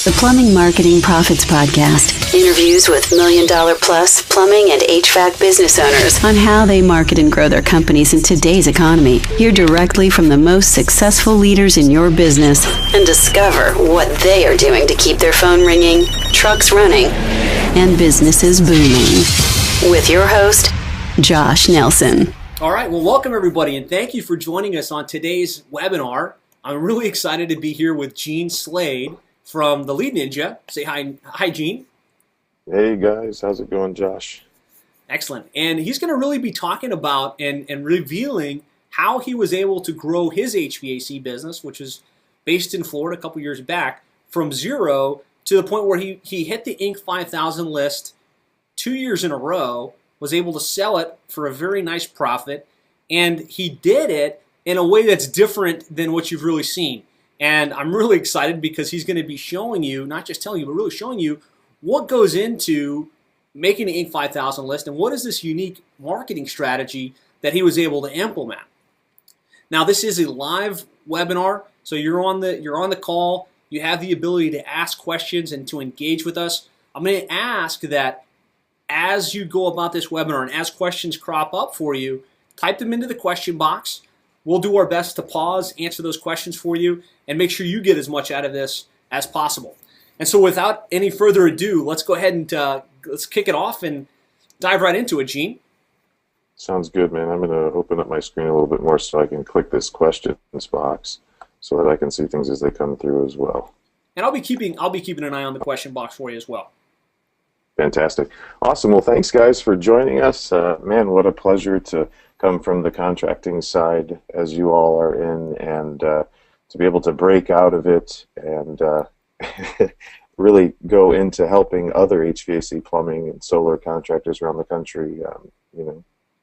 the Plumbing Marketing Profits Podcast. Interviews with million-dollar-plus plumbing and HVAC business owners on how they market and grow their companies in today's economy. Hear directly from the most successful leaders in your business and discover what they are doing to keep their phone ringing, trucks running, and businesses booming. With your host, Josh Nelson. All right, well, welcome everybody, and thank you for joining us on today's webinar. I'm really excited to be here with Gene Slade from the Lead Ninja. Say hi, Gene. Hey guys, how's it going, Josh? Excellent, and he's going to really be talking about and revealing how he was able to grow his HVAC business, which is based in Florida a couple years back, from zero to the point where he hit the Inc. 5000 list 2 years in a row, was able to sell it for a very nice profit, and he did it in a way that's different than what you've really seen. And I'm really excited because he's going to be showing you, not just telling you, but really showing you what goes into making the Inc. 5000 list and what is this unique marketing strategy that he was able to implement. Now, this is a live webinar, so you're on the call. You have the ability to ask questions and to engage with us. I'm going to ask that as you go about this webinar and as questions crop up for you, type them into the question box. We'll do our best to pause, answer those questions for you, and make sure you get as much out of this as possible. And so without any further ado, let's go ahead and let's kick it off and dive right into it, Gene. Sounds good, man. I'm going to open up my screen a little bit more so I can click this questions box so that I can see things as they come through as well. And I'll be keeping an eye on the question box for you as well. Fantastic. Awesome. Well, thanks, guys, for joining us. Man, what a pleasure to come from the contracting side as you all are in, and to be able to break out of it and really go into helping other HVAC, plumbing, and solar contractors around the country,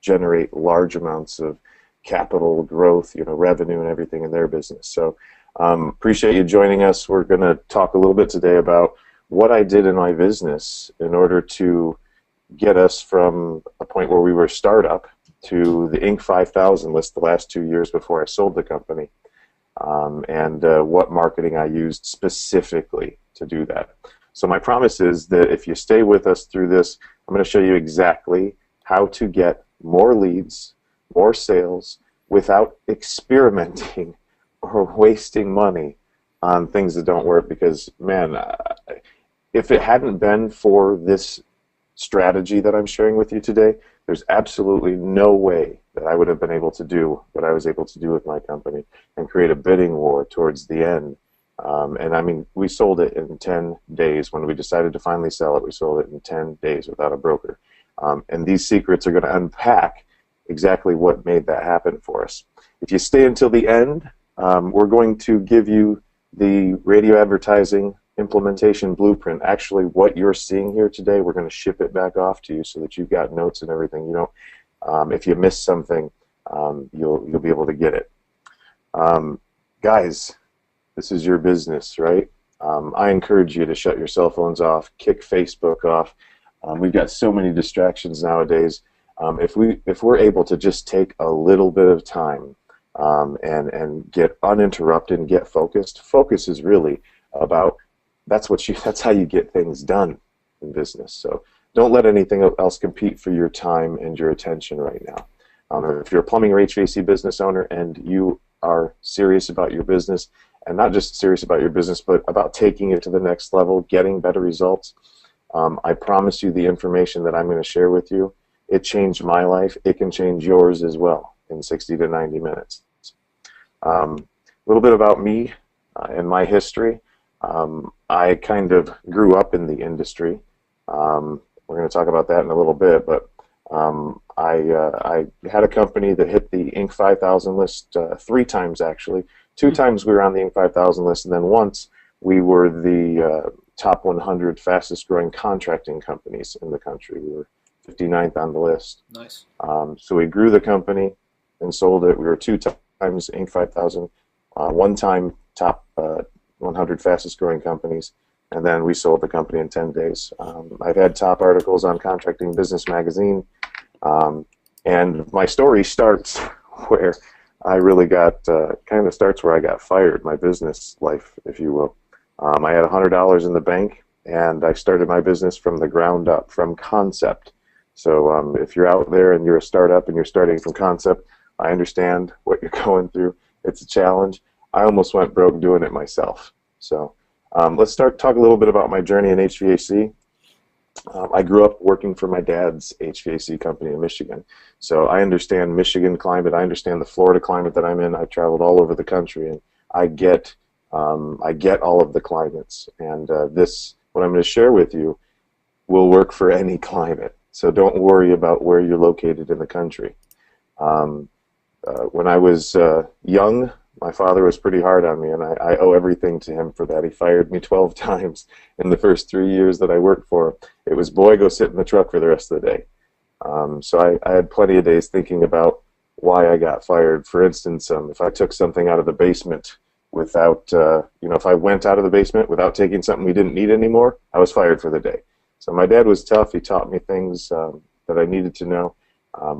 generate large amounts of capital growth, revenue and everything in their business. So appreciate you joining us. We're going to talk a little bit today about what I did in my business in order to get us from a point where we were a startup to the Inc. 5000 list the last 2 years before I sold the company, and what marketing I used specifically to do that. So my promise is that if you stay with us through this, I'm going to show you exactly how to get more leads, more sales, without experimenting or wasting money on things that don't work. Because, man, if it hadn't been for this strategy that I'm sharing with you today, there's absolutely no way that I would have been able to do what I was able to do with my company and create a bidding war towards the end. And I mean, we sold it in 10 days. When we decided to finally sell it, we sold it in 10 days without a broker. And these secrets are going to unpack exactly what made that happen for us. If you stay until the end, we're going to give you the radio advertising implementation blueprint. Actually, what you're seeing here today, we're going to ship it back off to you so that you've got notes and everything. If you miss something, you'll be able to get it. Guys, this is your business, right? I encourage you to shut your cell phones off, kick Facebook off. We've got so many distractions nowadays. If we're able to just take a little bit of time and get uninterrupted and get focused, focus is really about that's how you get things done in business. So don't let anything else compete for your time and your attention right now. If you're a plumbing or HVAC business owner and you are serious about your business, and not just serious about your business, but about taking it to the next level, getting better results, I promise you the information that I'm going to share with you, it changed my life. It can change yours as well in 60 to 90 minutes. A little bit about me and my history. I kind of grew up in the industry. We're going to talk about that in a little bit, but I had a company that hit the Inc. 5000 list 3 times, actually. 2 times we were on the Inc. 5000 list, and then once we were the top 100 fastest growing contracting companies in the country. We were 59th on the list. Nice. So we grew the company and sold it. We were 2 times Inc. 5000, 1 time top 100 fastest growing companies, and then we sold the company in 10 days. I've had top articles on Contracting Business Magazine, and my story starts where I really got, kind of starts where I got fired, my business life, if you will. I had $100 in the bank, and I started my business from the ground up, from concept. So if you're out there and you're a startup and you're starting from concept, I understand what you're going through. It's a challenge. I almost went broke doing it myself. So let's talk a little bit about my journey in HVAC. I grew up working for my dad's HVAC company in Michigan. So I understand Michigan climate. I understand the Florida climate that I'm in. I've traveled all over the country, and I get all of the climates. And what I'm going to share with you, will work for any climate. So don't worry about where you're located in the country. When I was young, my father was pretty hard on me, and I owe everything to him for that. He fired me 12 times in the first 3 years that I worked for him. It was, boy, go sit in the truck for the rest of the day. So I had plenty of days thinking about why I got fired. For instance, if I took something out of the basement without, if I went out of the basement without taking something we didn't need anymore, I was fired for the day. So my dad was tough. He taught me things that I needed to know.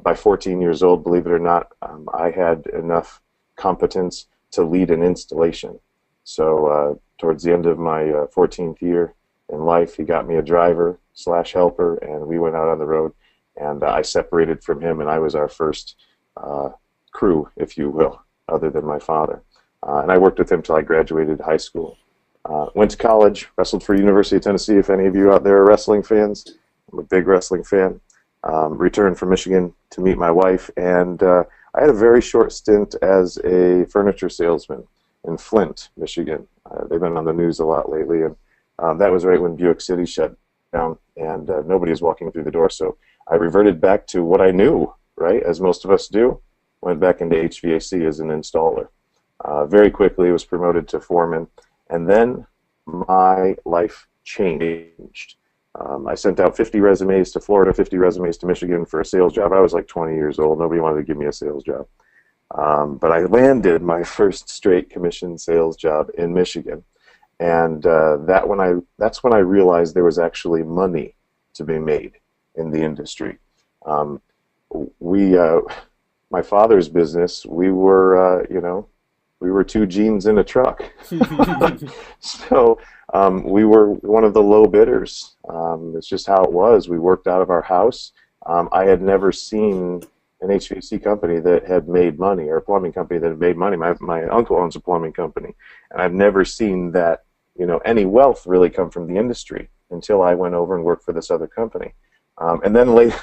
By 14 years old, believe it or not, I had enough competence to lead an installation. So towards the end of my 14th year in life, he got me a driver/helper, and we went out on the road, and I separated from him, and I was our first crew, if you will, other than my father. And I worked with him till I graduated high school. Went to college, wrestled for University of Tennessee. If any of you out there are wrestling fans, I'm a big wrestling fan. Returned from Michigan to meet my wife, and I had a very short stint as a furniture salesman in Flint, Michigan. They've been on the news a lot lately, and that was right when Buick City shut down, and nobody was walking through the door. So I reverted back to what I knew, right, as most of us do. Went back into HVAC as an installer. Very quickly was promoted to foreman, and then my life changed. I sent out 50 resumes to Florida, 50 resumes to Michigan for a sales job. I was like 20 years old. Nobody wanted to give me a sales job. But I landed my first straight commission sales job in Michigan. And that's when I realized there was actually money to be made in the industry. My father's business, we were two jeans in a truck. So we were one of the low bidders. It's just how it was. We worked out of our house. I had never seen an HVAC company that had made money, or a plumbing company that had made money. My uncle owns a plumbing company, and I've never seen that, any wealth really come from the industry until I went over and worked for this other company. And then later,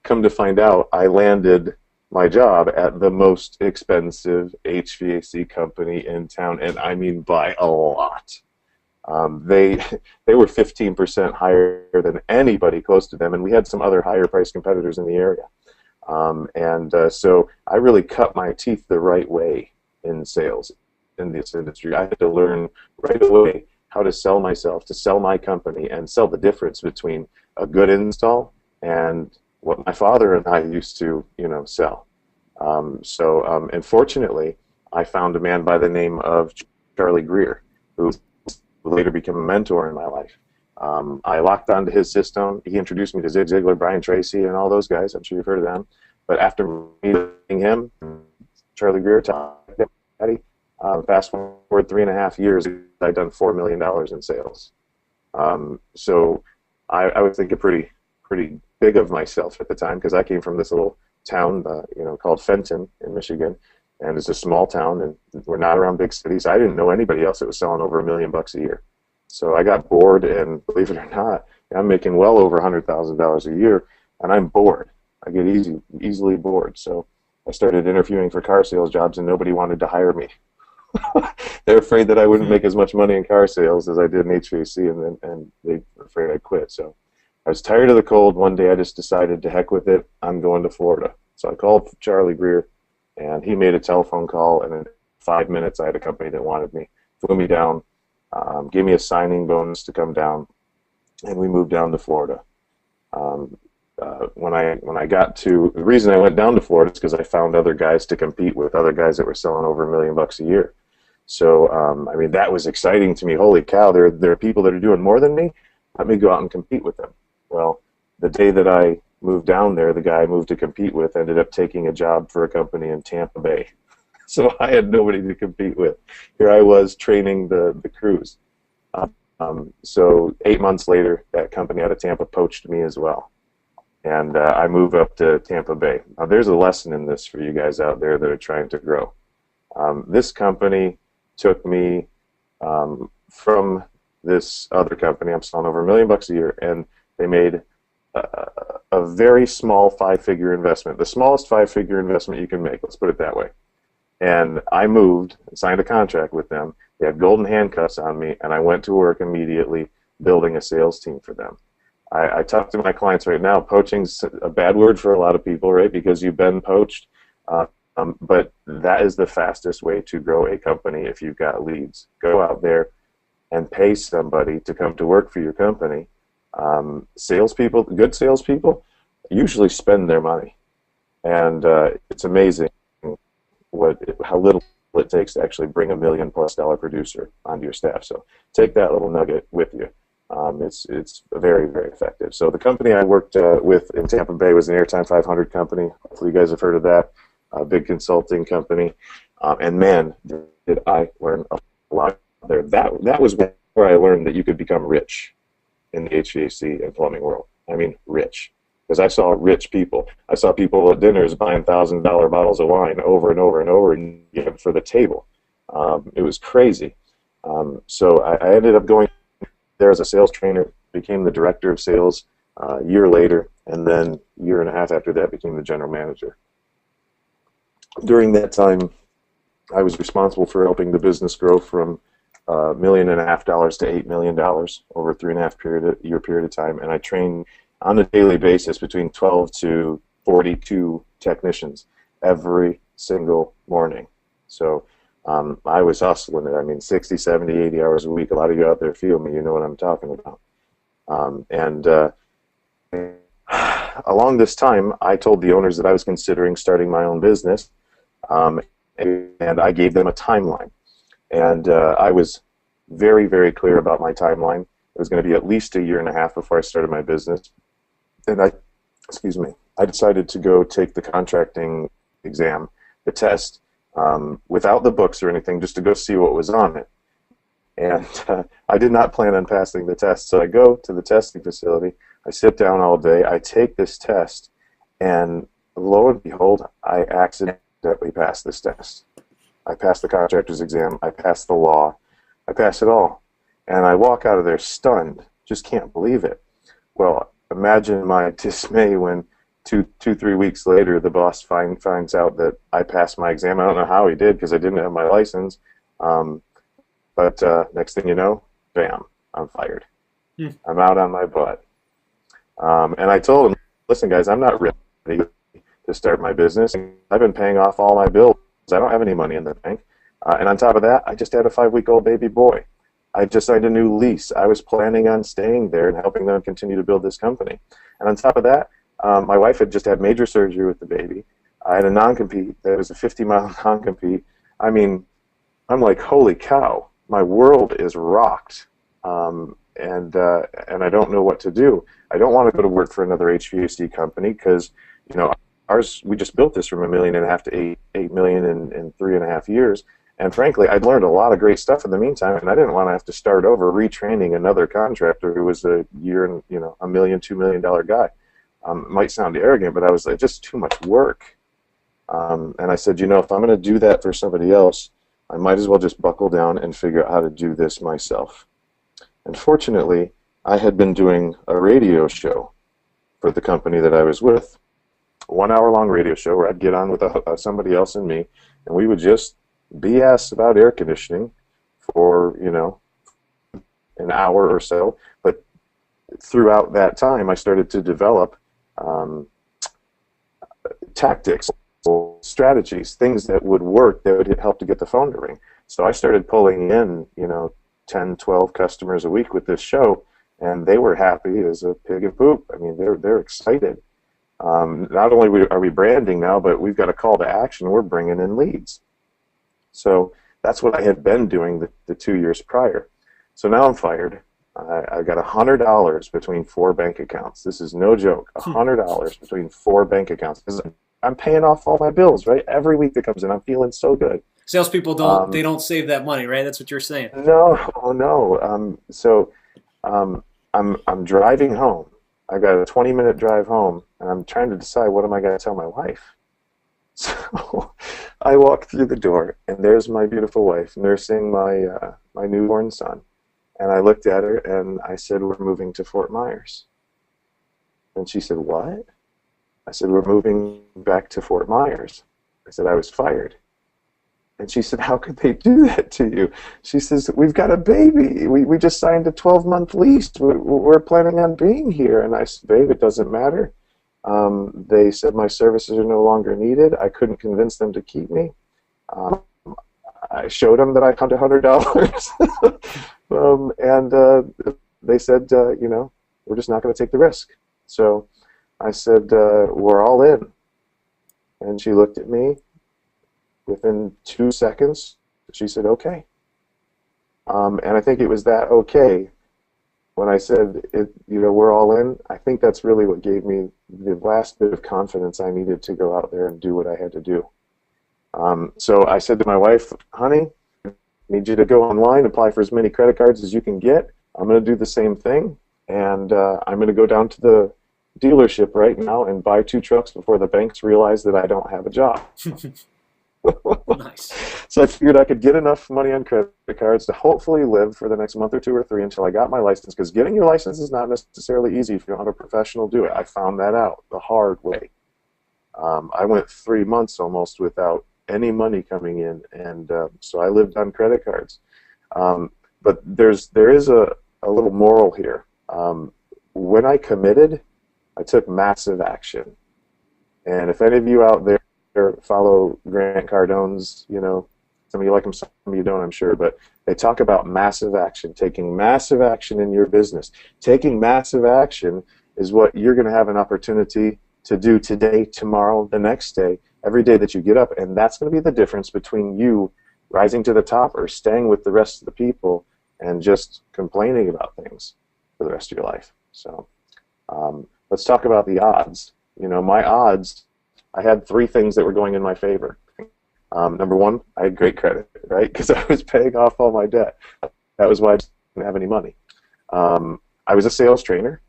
come to find out, I landed my job at the most expensive HVAC company in town, and I mean by a lot. They were 15% higher than anybody close to them, and we had some other higher price competitors in the area. So I really cut my teeth the right way in sales in this industry. I had to learn right away how to sell myself, to sell my company, and sell the difference between a good install and what my father and I used to, sell. And fortunately, I found a man by the name of Charlie Greer, who later became a mentor in my life. I locked onto his system. He introduced me to Zig Ziglar, Brian Tracy, and all those guys. I'm sure you've heard of them. But after meeting him, Charlie Greer taught me, fast forward 3.5 years, I'd done $4 million in sales. So I was thinking pretty big of myself at the time, because I came from this little town, called Fenton in Michigan, and it's a small town, and we're not around big cities. I didn't know anybody else that was selling over $1 million a year. So I got bored, and believe it or not, I'm making well over $100,000 a year, and I'm bored. I get easily bored. So I started interviewing for car sales jobs, and nobody wanted to hire me. They're afraid that I wouldn't make as much money in car sales as I did in HVAC, and they were afraid I'd quit. So I was tired of the cold. One day I just decided, to heck with it, I'm going to Florida. So I called Charlie Greer, and he made a telephone call, and in 5 minutes I had a company that wanted me, flew me down, gave me a signing bonus to come down, and we moved down to Florida. When I got to, the reason I went down to Florida is because I found other guys to compete with, other guys that were selling over $1 million a year. So that was exciting to me. Holy cow, there are people that are doing more than me. Let me go out and compete with them. Well, the day that I moved down there, the guy I moved to compete with ended up taking a job for a company in Tampa Bay. So I had nobody to compete with. Here I was training the crews. So 8 months later, that company out of Tampa poached me as well. And I moved up to Tampa Bay. Now, there's a lesson in this for you guys out there that are trying to grow. This company took me from this other company. I'm selling over $1 million a year, and they made a very small 5-figure investment, the smallest 5-figure investment you can make. Let's put it that way. And I moved and signed a contract with them. They had golden handcuffs on me, and I went to work immediately building a sales team for them. I talk to my clients right now. Poaching's a bad word for a lot of people, right? Because you've been poached. But that is the fastest way to grow a company if you've got leads. Go out there and pay somebody to come to work for your company. Salespeople, good salespeople, usually spend their money. And it's amazing how little it takes to actually bring $1 million+ producer onto your staff. So take that little nugget with you. It's very, very effective. So the company I worked with in Tampa Bay was an Airtime 500 company. Hopefully you guys have heard of that. A big consulting company. And man, did I learn a lot there. That was where I learned that you could become rich in the HVAC and plumbing world. I mean, rich. Because I saw rich people. I saw people at dinners buying $1,000 bottles of wine over and over and over and for the table. It was crazy. So I ended up going there as a sales trainer, became the director of sales a year later, and then a year and a half after that became the general manager. During that time, I was responsible for helping the business grow from $1.5 million to $8 million over a 3.5-year period of time, and I trained on a daily basis between 12 to 42 technicians every single morning. So I was hustling it. I mean, 60, 70, 80 hours a week. A lot of you out there feel me. You know what I'm talking about. Along this time, I told the owners that I was considering starting my own business, and I gave them a timeline. And I was very, very clear about my timeline. It was going to be at least a year and a half before I started my business. And I decided to go take the contracting exam, the test, without the books or anything, just to go see what was on it. And I did not plan on passing the test. So I go to the testing facility, I sit down all day, I take this test, and lo and behold, I accidentally passed this test. I passed the contractor's exam, I passed the law, I passed it all. And I walk out of there stunned, just can't believe it. Well, imagine my dismay when 2-3 weeks later the boss finds out that I passed my exam. I don't know how he did because I didn't have my license. But next thing you know, bam, I'm fired. I'm out on my butt. And I told him, listen, guys, I'm not ready to start my business. I've been paying off all my bills. I don't have any money in the bank. And on top of that, I just had a 5-week-old baby boy. I just signed a new lease. I was planning on staying there and helping them continue to build this company. And on top of that, my wife had just had major surgery with the baby. I had a non-compete that was a 50-mile non-compete. I mean, I'm like, holy cow, my world is rocked. And I don't know what to do. I don't want to go to work for another HVAC company because, you know, we just built this from $1.5 million to $8 million in 3.5 years. And frankly, I'd learned a lot of great stuff in the meantime, and I didn't want to have to start over retraining another contractor who was a year and, you know, $1 million, $2 million guy. It might sound arrogant, but I was like, just too much work. And I said, you know, if I'm going to do that for somebody else, I might as well just buckle down and figure out how to do this myself. And fortunately, I had been doing a radio show for the company that I was with, a 1-hour-long radio show where I'd get on with somebody else and me, and we would just BS about air conditioning for, you know, an hour or so. But throughout that time, I started to develop tactics, strategies, things that would work that would help to get the phone to ring. So I started pulling in, you know, 10, 12 customers a week with this show, and they were happy as a pig in poop. I mean, they're excited. Not only are we branding now, but we've got a call to action. We're bringing in leads. So that's what I had been doing the 2 years prior. So now I'm fired. I got $100 between 4 bank accounts. This is no joke. $100 between 4 bank accounts. I'm paying off all my bills, right? Every week that comes in, I'm feeling so good. Salespeople don't save that money, right? That's what you're saying. No, oh no. I'm driving home. I got a 20-minute drive home, and I'm trying to decide what am I going to tell my wife. So I walk through the door, and there's my beautiful wife nursing my newborn son. And I looked at her, and I said, "We're moving to Fort Myers." And she said, "What?" I said, "We're moving back to Fort Myers." I said, "I was fired." And she said, "How could they do that to you?" She says, "We've got a baby. We just signed a 12-month lease. We're planning on being here." And I said, "Babe, it doesn't matter. They said my services are no longer needed. I couldn't convince them to keep me. I showed them that I found $100. And they said, we're just not going to take the risk." So I said, "We're all in." And she looked at me. Within 2 seconds, she said, "Okay." And I think it was that okay when I said, we're all in. I think that's really what gave me the last bit of confidence I needed to go out there and do what I had to do. So I said to my wife, "Honey, I need you to go online, apply for as many credit cards as you can get. I'm going to do the same thing, and I'm going to go down to the dealership right now and buy 2 trucks before the banks realize that I don't have a job." Nice. So I figured I could get enough money on credit cards to hopefully live for the next month or 2 or 3 until I got my license, because getting your license is not necessarily easy if you don't have a professional do it. I found that out the hard way. I went 3 months almost without any money coming in, and so I lived on credit cards. But there is a little moral here. When I committed, I took massive action. And if any of you out there follow Grant Cardone's, some of you like him, some of you don't, I'm sure, but they talk about massive action, taking massive action in your business. Taking massive action is what you're going to have an opportunity to do today, tomorrow, the next day, every day that you get up, and that's going to be the difference between you rising to the top or staying with the rest of the people and just complaining about things for the rest of your life. So let's talk about the odds. My odds, I had 3 things that were going in my favor. Number 1, I had great credit, right? Because I was paying off all my debt. That was why I didn't have any money. I was a sales trainer.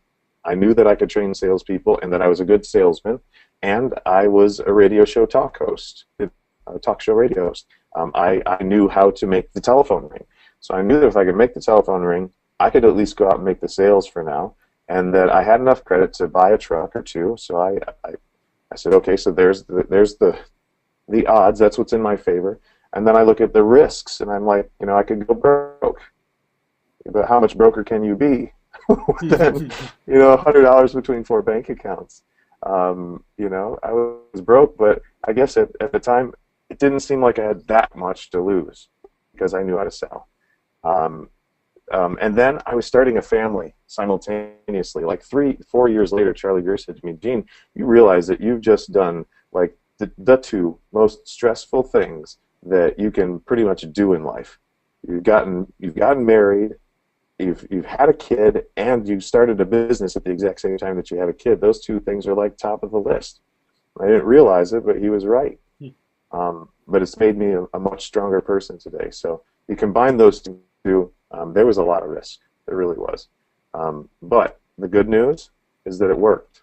I knew that I could train salespeople and that I was a good salesman. And I was a radio show talk host, a talk show radio host. I knew how to make the telephone ring. So I knew that if I could make the telephone ring, I could at least go out and make the sales for now, and that I had enough credit to buy a truck or 2. So I said, okay, so there's the odds. That's what's in my favor. And then I look at the risks, and I'm like, I could go broke. But how much broker can you be? Then, $100 between 4 bank accounts. I was broke, but I guess at the time, it didn't seem like I had that much to lose because I knew how to sell. And then I was starting a family simultaneously. Like 3-4 years later, Charlie Greer said to me, "Gene, you realize that you've just done like the 2 most stressful things that you can pretty much do in life. You've gotten married, you've had a kid, and you started a business at the exact same time that you had a kid. Those 2 things are like top of the list." I didn't realize it, but he was right. But it's made me a much stronger person today. So you combine those 2. There was a lot of risk. There really was. But the good news is that it worked.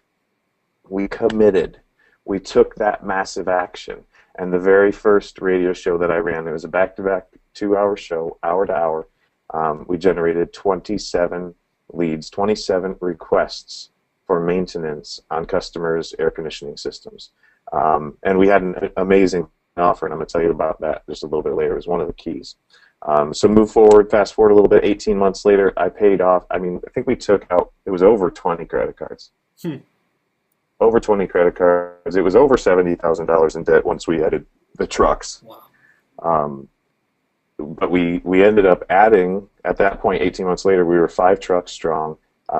We committed. We took that massive action. And the very first radio show that I ran, it was a back-to-back 2-hour show, hour to hour. We generated 27 leads, 27 requests for maintenance on customers' air conditioning systems. And we had an amazing offer, and I'm going to tell you about that just a little bit later. It was one of the keys. So fast forward a little bit, 18 months later, I paid off. I think we took out, it was over 20 credit cards. Over 20 credit cards. It was over $70,000 in debt once we added the trucks. Wow. But we ended up adding, at that point, 18 months later, we were 5 trucks strong.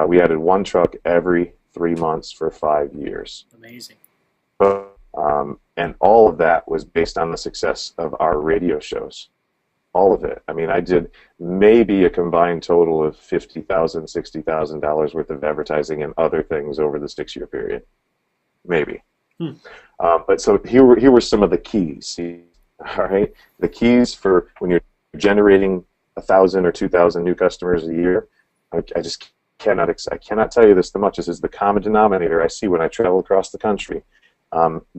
We added 1 truck every 3 months for 5 years. Amazing. And all of that was based on the success of our radio shows. All of it. I did maybe a combined total of $50,000, $60,000 worth of advertising and other things over the 6-year period. Maybe. But so here were some of the keys. All right. The keys for when you're generating 1,000 or 2,000 new customers a year, I just I cannot tell you this too much. This is the common denominator I see when I travel across the country.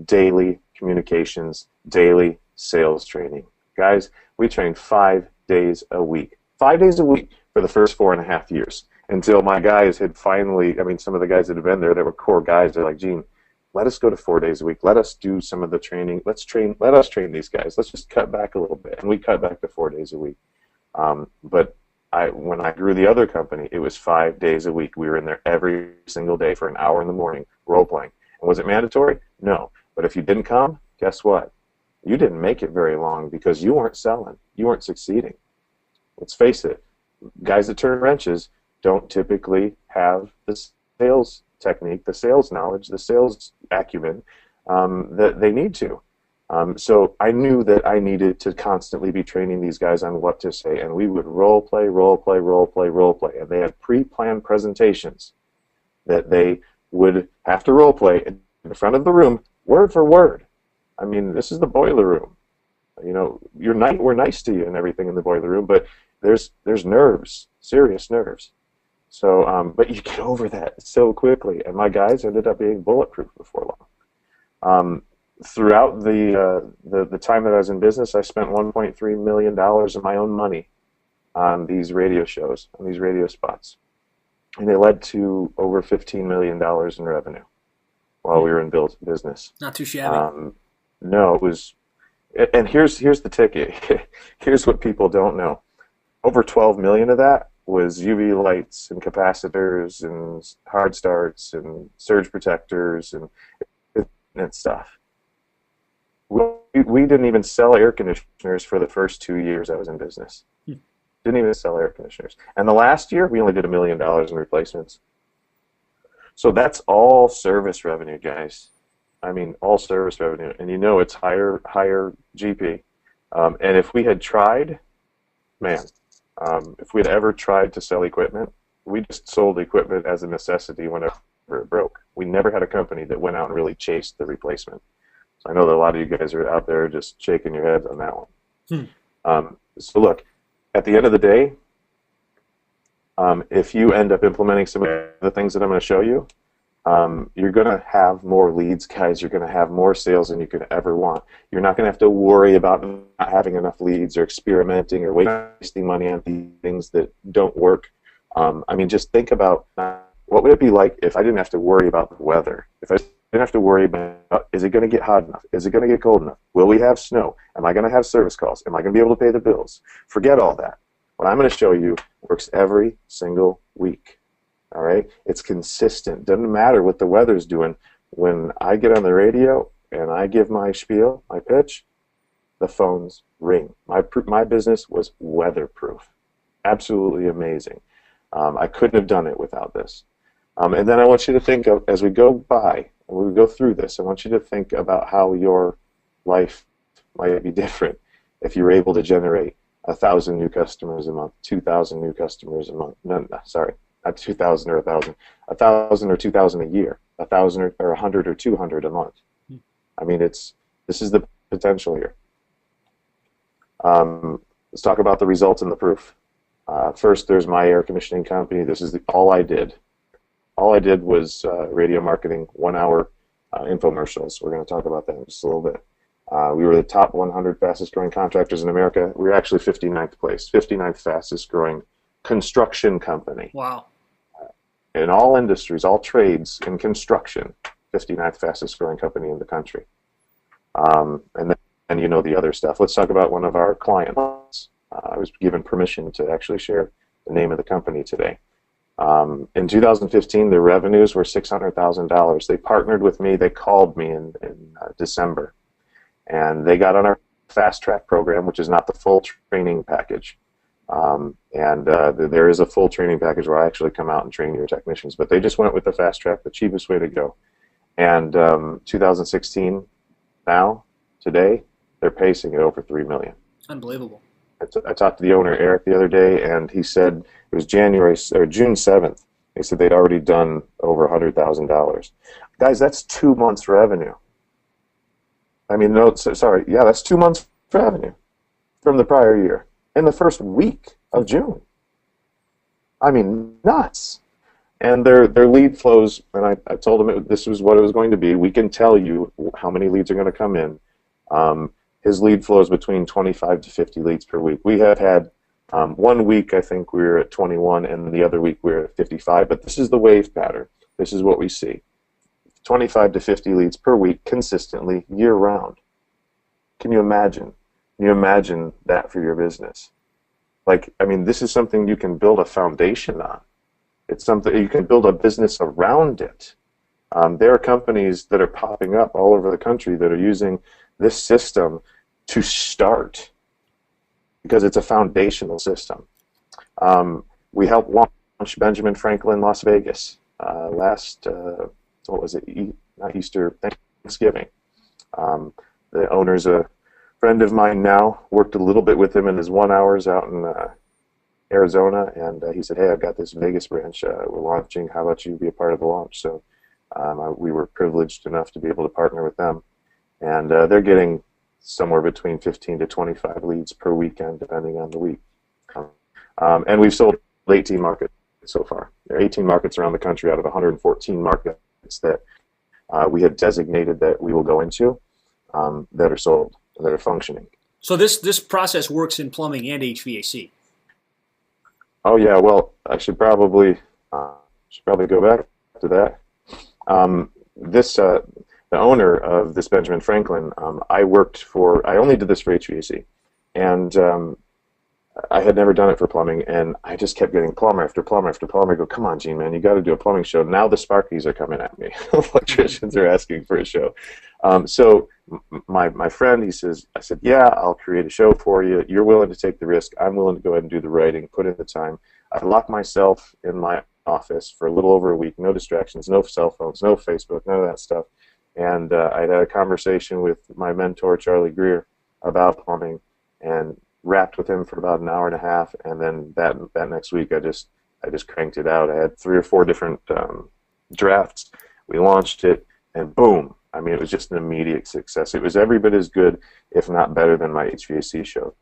Daily communications, daily sales training. Guys, we trained 5 days a week. 5 days a week for the first 4.5 years until my guys had finally, I mean, some of the guys that had been there, that were core guys, they're like, Gene, let us go to 4 days a week. Let us do some of the training. Let us train these guys. Let's just cut back a little bit. And we cut back to 4 days a week. But when I grew the other company, it was 5 days a week. We were in there every single day for an hour in the morning, role playing. And was it mandatory? No. But if you didn't come, guess what? You didn't make it very long because you weren't selling. You weren't succeeding. Let's face it. Guys that turn wrenches don't typically have the sales technique, the sales knowledge, the sales acumen that they need to. So I knew that I needed to constantly be training these guys on what to say, and we would role play, and they had pre-planned presentations that they would have to role play in front of the room, word for word. I mean, this is the boiler room. You know, we're nice to you and everything in the boiler room, but there's nerves, serious nerves. So, but you get over that so quickly, and my guys ended up being bulletproof before long. Throughout the time that I was in business, I spent $1.3 million of my own money on these radio shows, on these radio spots, and it led to over $15 million in revenue while we were in business. Not too shabby. No, it was, and here's the ticket. Here's what people don't know. Over 12 million of that was UV lights and capacitors and hard starts and surge protectors and stuff. We didn't even sell air conditioners for the first 2 years I was in business. Didn't even sell air conditioners. And the last year, we only did $1 million in replacements. So that's all service revenue, guys. I mean, all service revenue. And you know it's higher GP. And if we had tried, man, if we had ever tried to sell equipment, we just sold equipment as a necessity whenever it broke. We never had a company that went out and really chased the replacement. So I know that a lot of you guys are out there just shaking your heads on that one. So look, at the end of the day, if you end up implementing some of the things that I'm going to show you, you're going to have more leads, guys. You're going to have more sales than you could ever want. You're not going to have to worry about not having enough leads or experimenting or wasting money on things that don't work. I mean, just think about what would it be like if I didn't have to worry about the weather, if I didn't have to worry about, is it going to get hot enough? Is it going to get cold enough? Will we have snow? Am I going to have service calls? Am I going to be able to pay the bills? Forget all that. What I'm going to show you works every single week. All right? It's consistent. Doesn't matter what the weather's doing. When I get on the radio and I give my spiel, my pitch, the phones ring. My business was weatherproof. Absolutely amazing. I couldn't have done it without this. And then I want you to think of, as we go by, and we go through this, I want you to think about how your life might be different if you were able to generate 1,000 new customers a month, 2,000 new customers a month. No, sorry, not 2,000 or 1,000. 1,000 or 2,000 a year, 1,000 or 100 or 200 a month. I mean, this is the potential here. Let's talk about the results and the proof. First, there's my air conditioning company. This is all I did. All I did was radio marketing, 1 hour infomercials. We're going to talk about that in just a little bit. We were the top 100 fastest growing contractors in America. We were actually 59th place, 59th fastest growing construction company. Wow. In all industries, all trades in construction, 59th fastest growing company in the country. And then you know the other stuff. Let's talk about one of our clients. I was given permission to actually share the name of the company today. In 2015, their revenues were $600,000. They partnered with me. They called me in December, and they got on our fast track program, which is not the full training package. There is a full training package where I actually come out and train your technicians, but they just went with the fast track, the cheapest way to go. And 2016, now, today, they're pacing at over $3 million. Unbelievable. I talked to the owner, Eric, the other day, and he said it was June 7th. He said they'd already done over $100,000. Guys, that's 2 months' revenue. I mean, no, sorry, yeah, that's 2 months' revenue from the prior year in the first week of June. I mean, nuts. And their lead flows, and I told them this was what it was going to be. We can tell you how many leads are going to come in. His lead flows between 25 to 50 leads per week. We have had 1 week, I think we were at 21, and the other week we were at 55. But this is the wave pattern. This is what we see. 25 to 50 leads per week consistently year-round. Can you imagine? Can you imagine that for your business? Like, I mean, this is something you can build a foundation on. It's something you can build a business around it. There are companies that are popping up all over the country that are using this system to start because it's a foundational system. We helped launch Benjamin Franklin Las Vegas last, what was it, not Easter, Thanksgiving. The owner's a friend of mine now, worked a little bit with him in his 1 hours out in Arizona, and he said, hey, I've got this Vegas branch we're launching. How about you be a part of the launch? So we were privileged enough to be able to partner with them. And they're getting somewhere between 15 to 25 leads per weekend, depending on the week. And we've sold 18 markets so far. There are 18 markets around the country out of 114 markets that we had designated that we will go into that are sold, that are functioning. So this process works in plumbing and HVAC. Oh yeah, well I should probably go back to that. The owner of this Benjamin Franklin, I only did this for HVAC, and I had never done it for plumbing, and I just kept getting plumber after plumber after plumber. I go, come on, Gene, man, you got to do a plumbing show. Now the Sparkies are coming at me. Electricians are asking for a show. So my friend, I said, yeah, I'll create a show for you. You're willing to take the risk. I'm willing to go ahead and do the writing, put in the time. I locked myself in my office for a little over a week. No distractions, no cell phones, no Facebook, none of that stuff. And I had a conversation with my mentor, Charlie Greer, about plumbing, and rapped with him for about an hour and a half. And then that next week, I just cranked it out. I had 3 or 4 different drafts. We launched it, and boom! I mean, it was just an immediate success. It was every bit as good, if not better, than my HVAC show.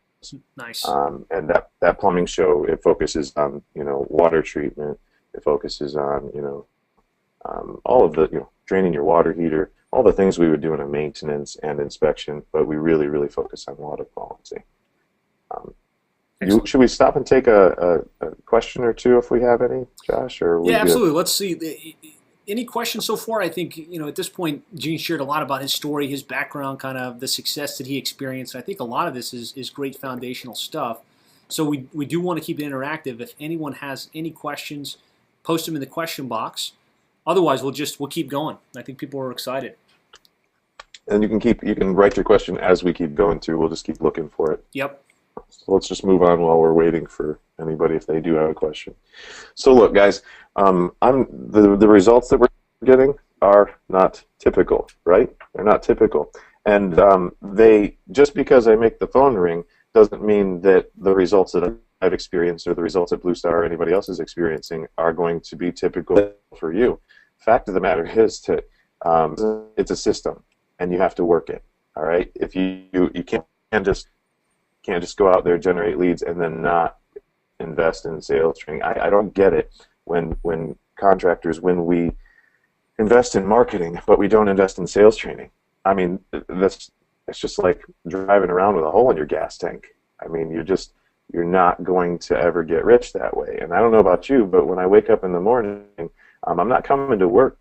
Nice. And that plumbing show, it focuses on water treatment. It focuses on all of the draining your water heater, all the things we would do in a maintenance and inspection, but we really, really focus on water quality. Should we stop and take a question or two if we have any, Josh? Yeah, absolutely. Let's see. Any questions so far? I think, at this point, Gene shared a lot about his story, his background, kind of the success that he experienced. I think a lot of this is great foundational stuff. So we do want to keep it interactive. If anyone has any questions, post them in the question box. Otherwise, we'll keep going. I think people are excited. And you can write your question as we keep going too. We'll just keep looking for it. Yep. So let's just move on while we're waiting for anybody if they do have a question. So look, guys, the results that we're getting are not typical, right? They're not typical, and just because I make the phone ring doesn't mean that the results that I've experienced or the results that Blue Star or anybody else is experiencing are going to be typical for you. Fact of the matter is that it's a system, and you have to work it. All right, if you can't just go out there, generate leads, and then not invest in sales training. I don't get it when contractors, when we invest in marketing, but we don't invest in sales training. I mean, it's just like driving around with a hole in your gas tank. I mean, you're not going to ever get rich that way. And I don't know about you, but when I wake up in the morning, I'm not coming to work,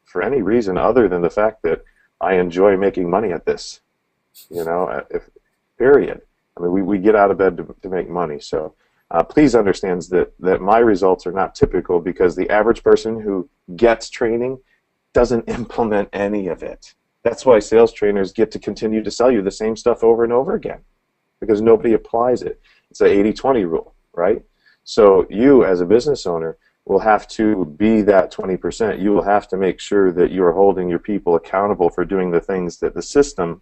for any reason other than the fact that I enjoy making money at this. Period. I mean, we get out of bed to make money. So please understand that my results are not typical because the average person who gets training doesn't implement any of it. That's why sales trainers get to continue to sell you the same stuff over and over again because nobody applies it. It's an 80-20 rule, right? So you, as a business owner, will have to be that 20%. You will have to make sure that you are holding your people accountable for doing the things that the system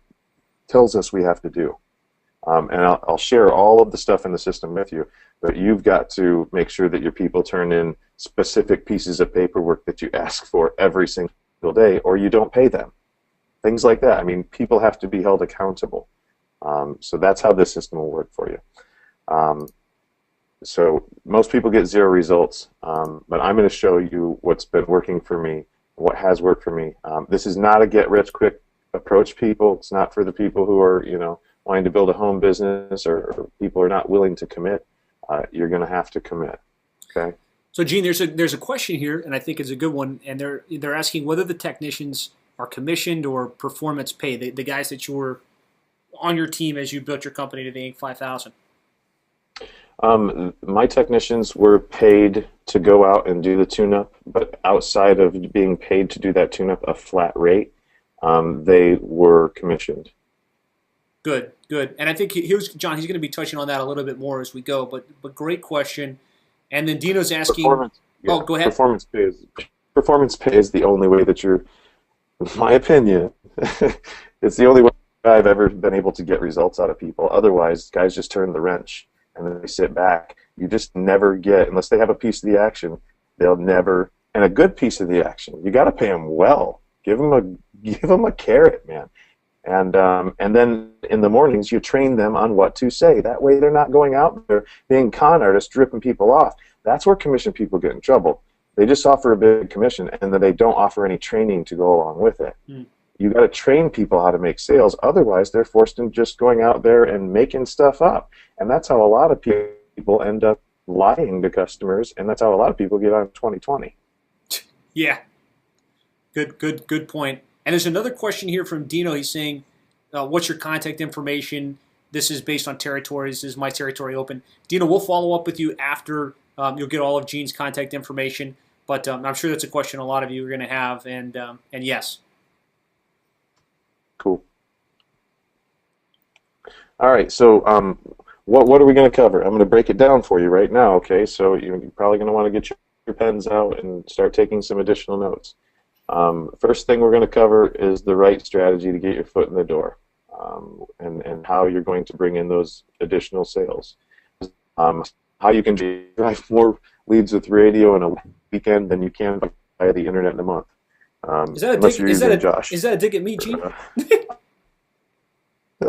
tells us we have to do. And I'll share all of the stuff in the system with you, but you've got to make sure that your people turn in specific pieces of paperwork that you ask for every single day, or you don't pay them. things like that. I mean, people have to be held accountable. So that's how this system will work for you. So most people get 0 results, but I'm going to show you what's been working for me, what has worked for me. This is not a get-rich-quick approach, people. It's not for the people who are, wanting to build a home business, or people are not willing to commit. You're going to have to commit. Okay. So, Gene, there's a question here, and I think it's a good one, and they're asking whether the technicians are commissioned or performance pay. The guys that you were on your team as you built your company to the Inc. 5000. My technicians were paid to go out and do the tune-up, but outside of being paid to do that tune-up a flat rate, they were commissioned. Good. And I think John, he's going to be touching on that a little bit more as we go, but great question. And then Dino's asking... Go ahead. Performance pay is the only way that you're, in my opinion, it's the only way I've ever been able to get results out of people. Otherwise, guys just turn the wrench and then they sit back. You just never get, unless they have a piece of the action, they'll never, and a good piece of the action. You got to pay them well. Give them a carrot, man. And then in the mornings you train them on what to say. That way they're not going out there being con artists, ripping people off. That's where commission people get in trouble. They just offer a big commission and then they don't offer any training to go along with it. You got to train people how to make sales. Otherwise, they're forced into just going out there and making stuff up. And that's how a lot of people end up lying to customers, and that's how a lot of people get on 2020. Yeah. Good point. And there's another question here from Dino. He's saying, what's your contact information? This is based on territories. Is my territory open? Dino, we'll follow up with you after you'll get all of Gene's contact information. But I'm sure that's a question a lot of you are going to have. And yes. Cool. All right, so what are we going to cover? I'm going to break it down for you right now, okay? So you're probably going to want to get your pens out and start taking some additional notes. First thing we're going to cover is the right strategy to get your foot in the door, and how you're going to bring in those additional sales. How you can drive more leads with radio in a weekend than you can via the internet in a month. Is that a dig at me, Gene?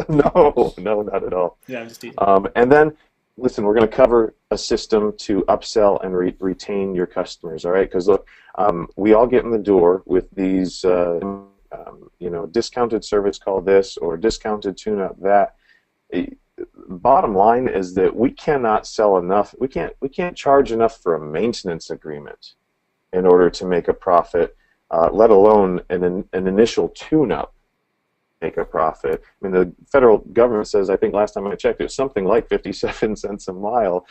No, not at all. Yeah, I'm just teasing. And then, listen, we're going to cover a system to upsell and retain your customers, all right? Because, look, we all get in the door with these, discounted service call this or discounted tune-up that. Bottom line is that we cannot sell enough. We can't charge enough for a maintenance agreement in order to make a profit, let alone an initial tune-up make a profit. I mean, the federal government says, I think last time I checked, it was something like 57 cents a mile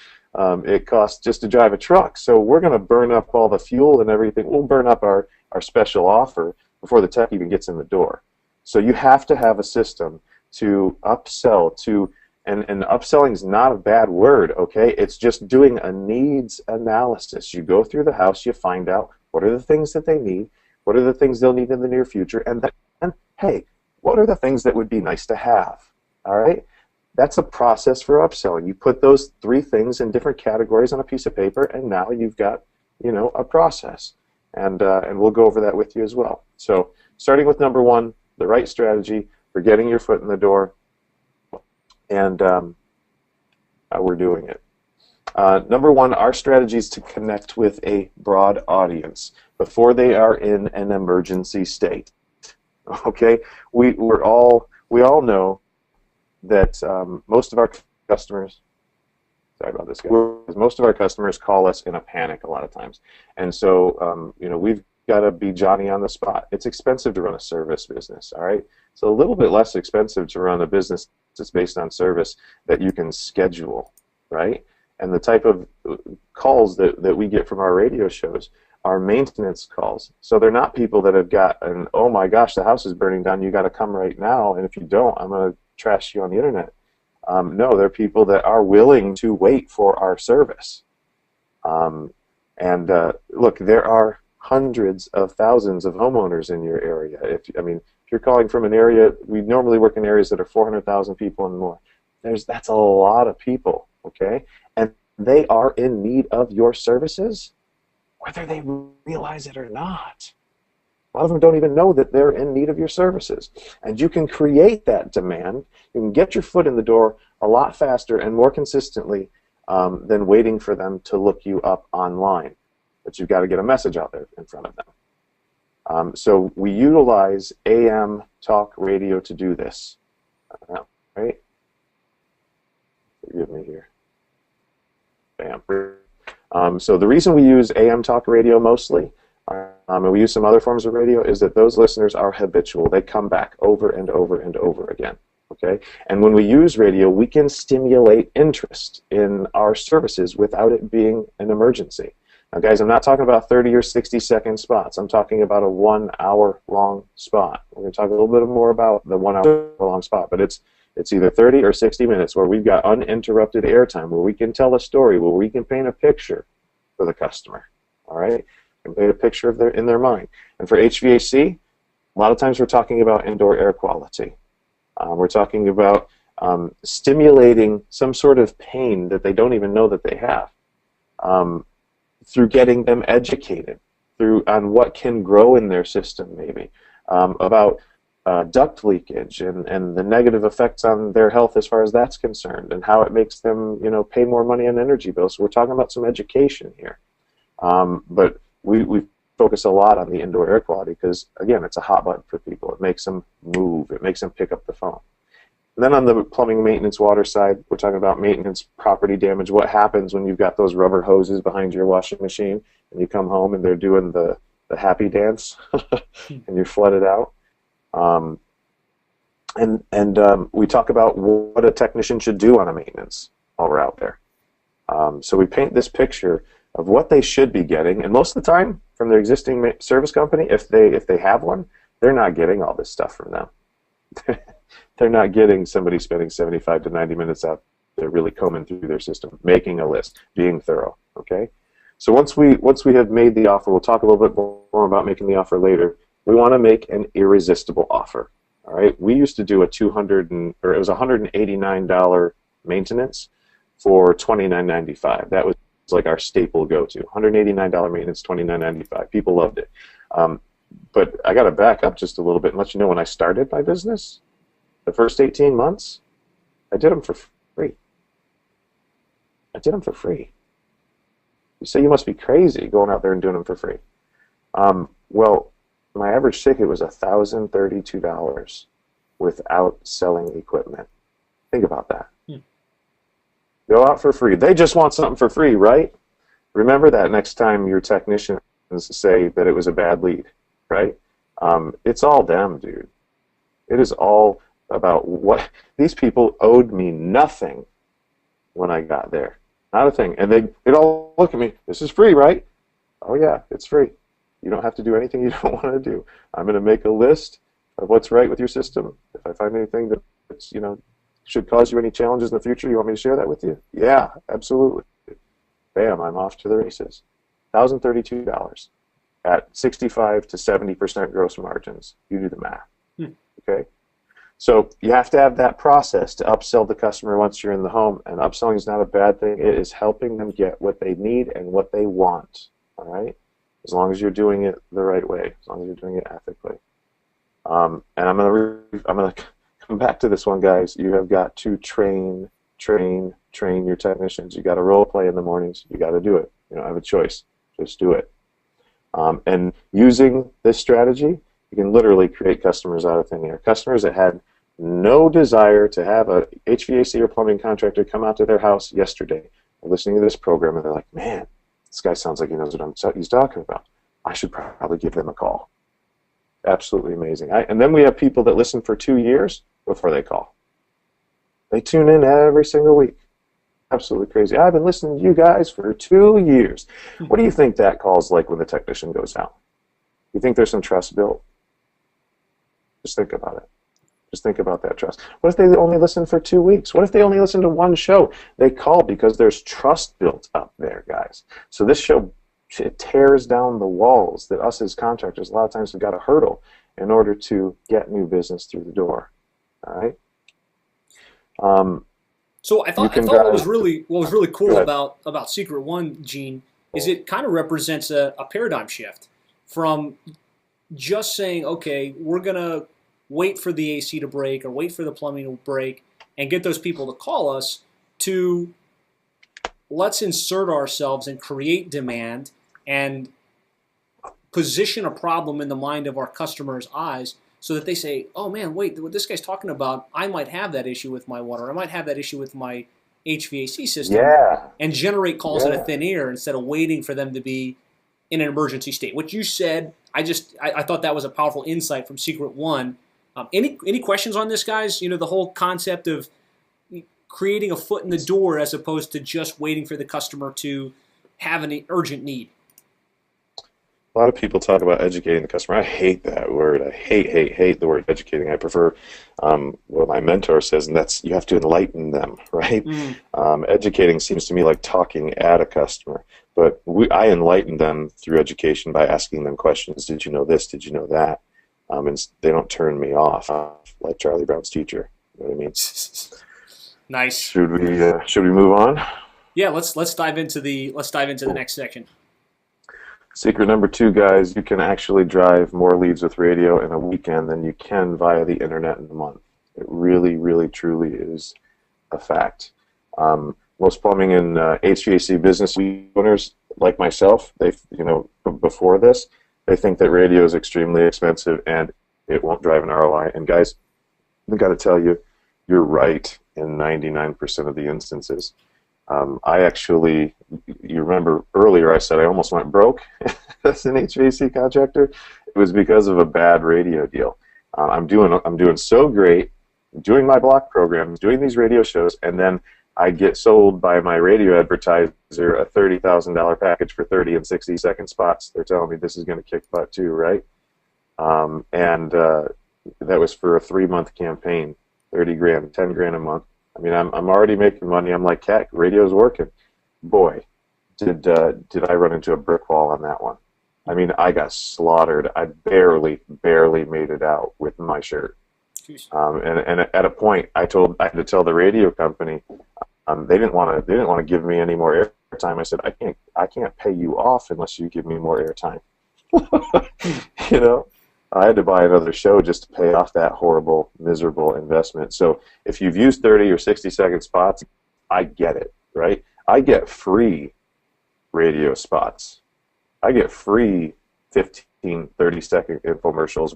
it costs just to drive a truck. So we're going to burn up all the fuel and everything. We'll burn up our special offer before the tech even gets in the door. So you have to have a system to upsell to, and upselling is not a bad word, okay? It's just doing a needs analysis. You go through the house, you find out what are the things that they need, what are the things they'll need in the near future, and then, hey, what are the things that would be nice to have, all right? That's a process for upselling. You put those 3 things in different categories on a piece of paper, and now you've got, a process. And we'll go over that with you as well. So starting with number 1, the right strategy for getting your foot in the door, and how we're doing it. Number 1, our strategy is to connect with a broad audience before they are in an emergency state. Okay, we all know that most of our customers, sorry about this, guys, most of our customers call us in a panic a lot of times, and so we've got to be Johnny on the spot. It's expensive to run a service business, all right? It's a little bit less expensive to run a business that's based on service that you can schedule, right? And the type of calls that we get from our radio shows are maintenance calls. So they're not people that have got an, oh my gosh, the house is burning down, you got to come right now, and if you don't, I'm going to trash you on the internet. No, they're people that are willing to wait for our service. Look, there are hundreds of thousands of homeowners in your area. If you're calling from an area, we normally work in areas that are 400,000 people and more. That's a lot of people, okay? And they are in need of your services, whether they realize it or not. A lot of them don't even know that they're in need of your services. And you can create that demand. You can get your foot in the door a lot faster and more consistently than waiting for them to look you up online. But you've got to get a message out there in front of them. So we utilize AM talk radio to do this. Right? Forgive me here. Bam. So the reason we use AM talk radio mostly, and we use some other forms of radio, is that those listeners are habitual. They come back over and over and over again. Okay? And when we use radio, we can stimulate interest in our services without it being an emergency. Now, guys, I'm not talking about 30 or 60-second spots. I'm talking about a 1 hour long spot. We're going to talk a little bit more about the 1 hour long spot, but it's either 30 or 60 minutes where we've got uninterrupted airtime, where we can tell a story, where we can paint a picture for the customer. All right? We can paint a picture of in their mind. And for HVAC, a lot of times we're talking about indoor air quality. We're talking about stimulating some sort of pain that they don't even know that they have, through getting them educated on what can grow in their system, maybe, about duct leakage and the negative effects on their health as far as that's concerned, and how it makes them, pay more money on energy bills. So we're talking about some education here. But we focus a lot on the indoor air quality because, again, it's a hot button for people. It makes them move. It makes them pick up the phone. And then on the plumbing maintenance water side, we're talking about maintenance, property damage. What happens when you've got those rubber hoses behind your washing machine and you come home and they're doing the happy dance and you're flooded out? We talk about what a technician should do on a maintenance while we're out there. So we paint this picture of what they should be getting, and most of the time from their existing service company, if they have one, they're not getting all this stuff from them. They're not getting somebody spending 75 to 90 minutes out there really combing through their system, making a list, being thorough. Okay. So once we have made the offer, we'll talk a little bit more about making the offer later. We want to make an irresistible offer. All right. We used to do a $189 maintenance for $29.95. That was like our staple go-to. $189 maintenance, $29.95. People loved it. But I got to back up just a little bit and let you know, when I started my business, the first 18 months, I did them for free. You say you must be crazy going out there and doing them for free. Well, my average ticket was $1,032 without selling equipment. Think about that. Go out for free. They just want something for free, right? Remember that next time your technicians say that it was a bad lead, right? It's all them, dude. It is all about what these people owed me nothing when I got there. Not a thing. And they'd all look at me, this is free, right? Oh yeah, it's free. You don't have to do anything you don't want to do. I'm going to make a list of what's right with your system. If I find anything that's, should cause you any challenges in the future, you want me to share that with you? Yeah, absolutely. Bam, I'm off to the races. $1,032 at 65 to 70% gross margins. You do the math. Okay? So you have to have that process to upsell the customer once you're in the home, and upselling is not a bad thing. It is helping them get what they need and what they want. All right? As long as you're doing it the right way, as long as you're doing it ethically. And I'm gonna come back to this one, guys. You have got to train your technicians. You got to role play in the mornings. You got to do it. You don't have a choice. Just do it. And using this strategy, you can literally create customers out of thin air. Customers that had no desire to have a HVAC or plumbing contractor come out to their house yesterday, listening to this program, and they're like, man, this guy sounds like he knows what he's talking about. I should probably give them a call. Absolutely amazing. And then we have people that listen for 2 years before they call. They tune in every single week. Absolutely crazy. I've been listening to you guys for 2 years. What do you think that call's like when the technician goes out? You think there's some trust built? Just think about it. Just think about that trust. What if they only listen for 2 weeks? What if they only listen to one show? They call because there's trust built up there, guys. So this show, it tears down the walls that us as contractors a lot of times have got to hurdle in order to get new business through the door. All right. So I thought what was really cool about Secret One, Gene, is it kind of represents a paradigm shift from just saying, okay, we're going to wait for the AC to break or wait for the plumbing to break and get those people to call us, to let's insert ourselves and create demand and position a problem in the mind of our customers' eyes so that they say, oh man, wait, what this guy's talking about, I might have that issue with my water. I might have that issue with my HVAC system. Yeah. And generate calls out of thin air instead of waiting for them to be in an emergency state. What you said, I thought that was a powerful insight from Secret One. Any questions on this, guys? The whole concept of creating a foot in the door as opposed to just waiting for the customer to have an urgent need. A lot of people talk about educating the customer. I hate that word. I hate the word educating. I prefer what my mentor says, and that's you have to enlighten them, right? Educating seems to me like talking at a customer, but I enlighten them through education by asking them questions. Did you know this? Did you know that? And they don't turn me off like Charlie Brown's teacher. You know what I mean? Nice. Should we move on? Yeah, let's dive into the next section. Secret number 2, guys, you can actually drive more leads with radio in a weekend than you can via the internet in a month. It really, really, truly is a fact. Most plumbing and HVAC business owners, like myself, before this, they think that radio is extremely expensive and it won't drive an ROI. And guys, I've got to tell you, you're right in 99% of the instances. You remember earlier I said I almost went broke as an HVAC contractor. It was because of a bad radio deal. I'm doing so great, doing my block programs, doing these radio shows, and then I get sold by my radio advertiser a $30,000 package for 30 and 60-second spots. They're telling me this is going to kick butt too, right? That was for a 3-month campaign, 30 grand, 10 grand a month. I mean, I'm already making money. I'm like, heck, radio's working. Boy, did I run into a brick wall on that one. I mean, I got slaughtered. I barely made it out with my shirt. And at a point, I had to tell the radio company, they didn't want to give me any more airtime. I said, I can't pay you off unless you give me more airtime. I had to buy another show just to pay off that horrible, miserable investment. So if you've used 30 or 60-second spots, I get it, right? I get free radio spots. I get free 15, 30-second infomercials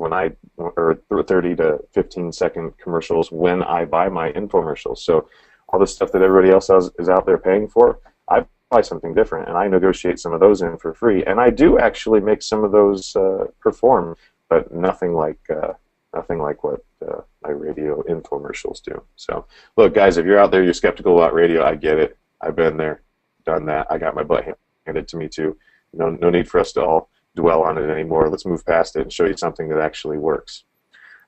or 30 to 15-second commercials when I buy my infomercials. So all the stuff that everybody else is out there paying for, I buy something different, and I negotiate some of those in for free. And I do actually make some of those perform, but nothing like what my radio infomercials do. So, look, guys, if you're out there, you're skeptical about radio, I get it. I've been there, done that. I got my butt handed to me too. No need for us to all dwell on it anymore. Let's move past it and show you something that actually works.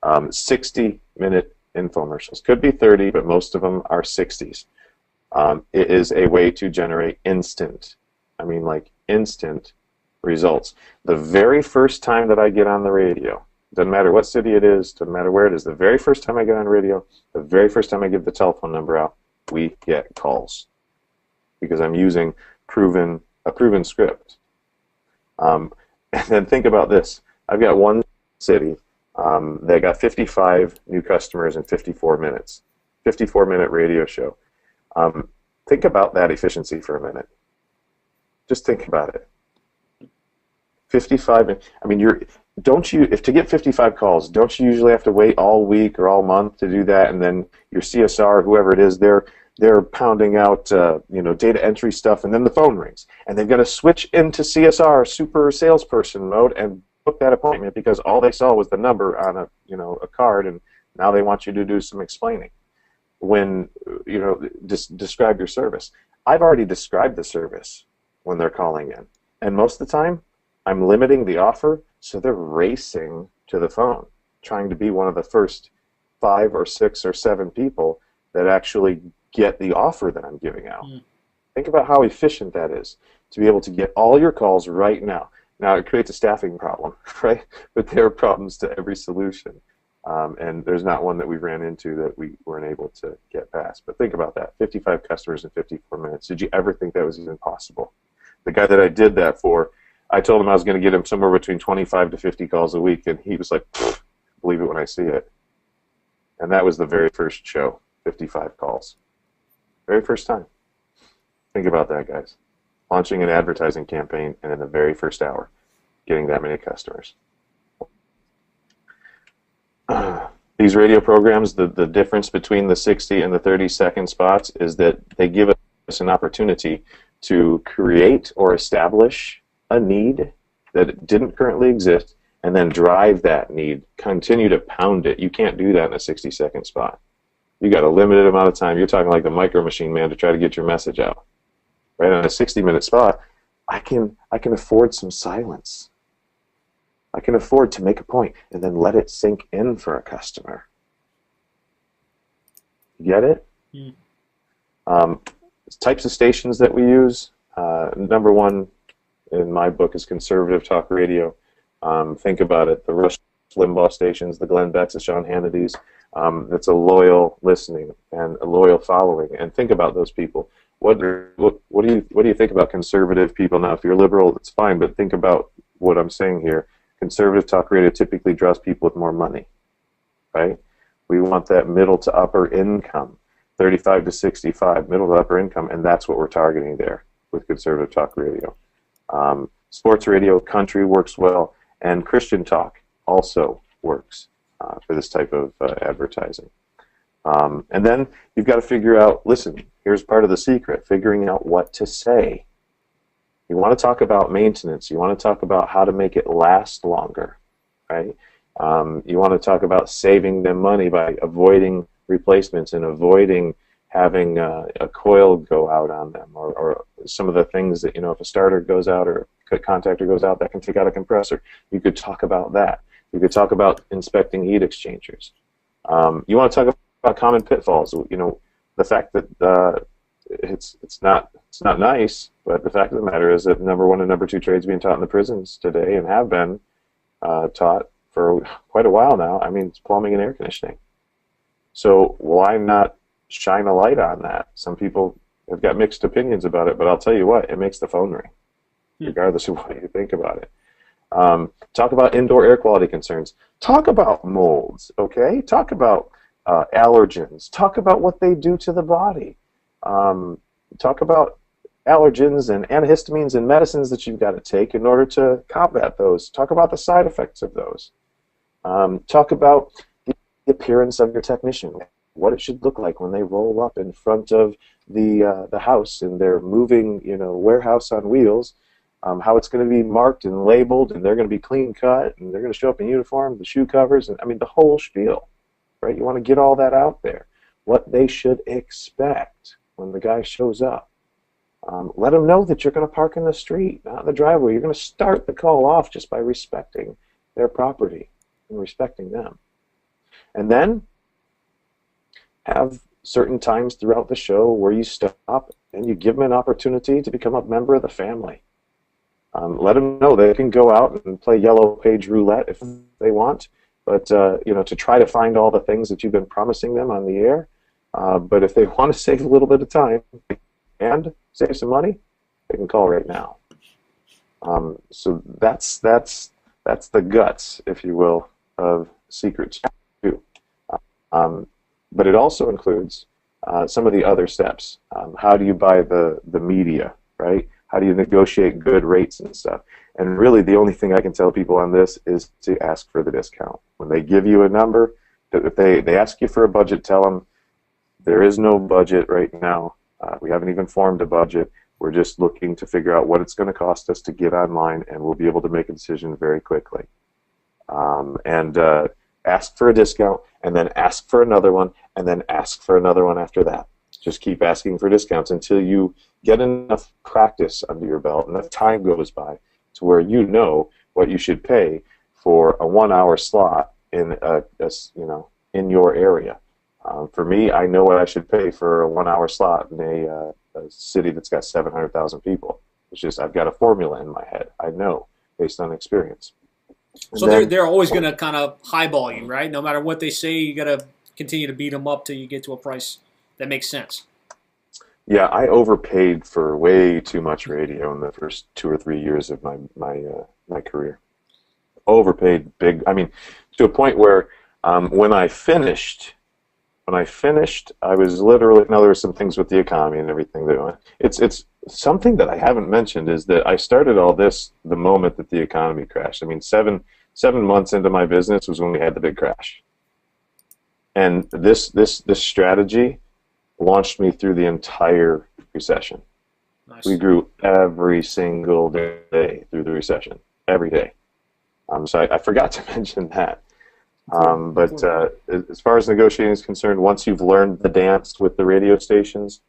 60-minute infomercials. Could be 30, but most of them are 60s. It is a way to generate instant results. The very first time that I get on the radio, doesn't matter what city it is, doesn't matter where it is, the very first time I get on radio, the very first time I give the telephone number out, we get calls because I'm using a proven script. And then think about this. I've got one city that got 55 new customers in 54 minutes. 54-minute radio show. Think about that efficiency for a minute. Just think about it. 55. I mean, if to get 55 calls, don't you usually have to wait all week or all month to do that? And then your CSR, whoever it is, they're pounding out data entry stuff, and then the phone rings, and they've got to switch into CSR, super salesperson mode, and book that appointment because all they saw was the number on a card, and now they want you to do some explaining. When describe your service. I've already described the service when they're calling in, and most of the time I'm limiting the offer, so they're racing to the phone, trying to be one of the first 5 or 6 or 7 people that actually get the offer that I'm giving out. Think about how efficient that is to be able to get all your calls right now. Now, it creates a staffing problem, right? But there are problems to every solution. And there's not one that we ran into that we weren't able to get past. But think about that, 55 customers in 54 minutes. Did you ever think that was even possible? The guy that I did that for, I told him I was going to get him somewhere between 25 to 50 calls a week, and he was like, believe it when I see it. And that was the very first show, 55 calls. Very first time. Think about that, guys. Launching an advertising campaign, and in the very first hour, getting that many customers. These radio programs, the difference between the 60 and the 30-second spots is that they give us an opportunity to create or establish a need that didn't currently exist, and then drive that need, continue to pound it. You can't do that in a 60-second spot. You got a limited amount of time. You're talking like the Micro Machine Man to try to get your message out. Right, on a 60-minute spot, I can afford some silence. I can afford to make a point and then let it sink in for a customer. You get it? Types of stations that we use. Number one in my book is conservative talk radio. Think about it. The Rush Limbaugh stations, the Glenn Becks, the Sean Hannity's. That's a loyal listening and a loyal following. And think about those people. What do you think about conservative people now? If you're liberal, it's fine, but think about what I'm saying here. Conservative talk radio typically draws people with more money, right? We want that middle to upper income, 35 to 65, middle to upper income, and that's what we're targeting there with conservative talk radio. Sports radio, country works well, and Christian talk also works for this type of advertising. And then you've got to figure out, listen, here's part of the secret, figuring out what to say. You want to talk about maintenance. You want to talk about how to make it last longer, right? You want to talk about saving them money by avoiding replacements and avoiding having a coil go out on them, or some of the things that, if a starter goes out or a contactor goes out, that can take out a compressor. You could talk about that. You could talk about inspecting heat exchangers. You want to talk about common pitfalls. The fact that it's not nice, but the fact of the matter is that number one and number two trades being taught in the prisons today, and have been taught for quite a while now. I mean, it's plumbing and air conditioning. So why not shine a light on that? Some people have got mixed opinions about it, but I'll tell you what, it makes the phone ring, regardless of what you think about it. Talk about indoor air quality concerns. Talk about molds, okay? Talk about allergens. Talk about what they do to the body. Talk about allergens and antihistamines and medicines that you've got to take in order to combat those. Talk about the side effects of those. Talk about the appearance of your technician, what it should look like when they roll up in front of the house in their moving, warehouse on wheels. How it's going to be marked and labeled, and they're going to be clean cut, and they're going to show up in uniform, the shoe covers, and I mean the whole spiel, right? You want to get all that out there. What they should expect when the guy shows up. Let them know that you're going to park in the street, not in the driveway. You're going to start the call off just by respecting their property and respecting them. And then have certain times throughout the show where you stop and you give them an opportunity to become a member of the family. Let them know they can go out and play yellow page roulette if they want, but to try to find all the things that you've been promising them on the air. But if they want to save a little bit of time and save some money, they can call right now. So that's the guts, if you will, of Secrets 2. But it also includes some of the other steps. How do you buy the media, right? How do you negotiate good rates and stuff? And really the only thing I can tell people on this is to ask for the discount. When they give you a number, if they ask you for a budget, tell them there is no budget right now. We haven't even formed a budget. We're just looking to figure out what it's going to cost us to get online, and we'll be able to make a decision very quickly. And ask for a discount, and then ask for another one, and then ask for another one after that. Just keep asking for discounts until you get enough practice under your belt, enough time goes by to where you know what you should pay for a 1-hour slot in in your area. For me, I know what I should pay for a 1-hour slot in a city that's got 700,000 people. It's just I've got a formula in my head. I know based on experience. And so they're always going to kind of highball you, right? No matter what they say, you got to continue to beat them up till you get to a price that makes sense. Yeah, I overpaid for way too much radio in the first 2 or 3 years of my career. Overpaid big. I mean, to a point where when I finished, I was literally, now there were some things with the economy and everything that went. It's something that I haven't mentioned is that I started all this the moment that the economy crashed. I mean, seven months into my business was when we had the big crash, and this strategy launched me through the entire recession. Nice. We grew every single day through the recession, every day. So I forgot to mention that. But as far as negotiating is concerned, once you've learned the dance with the radio stations,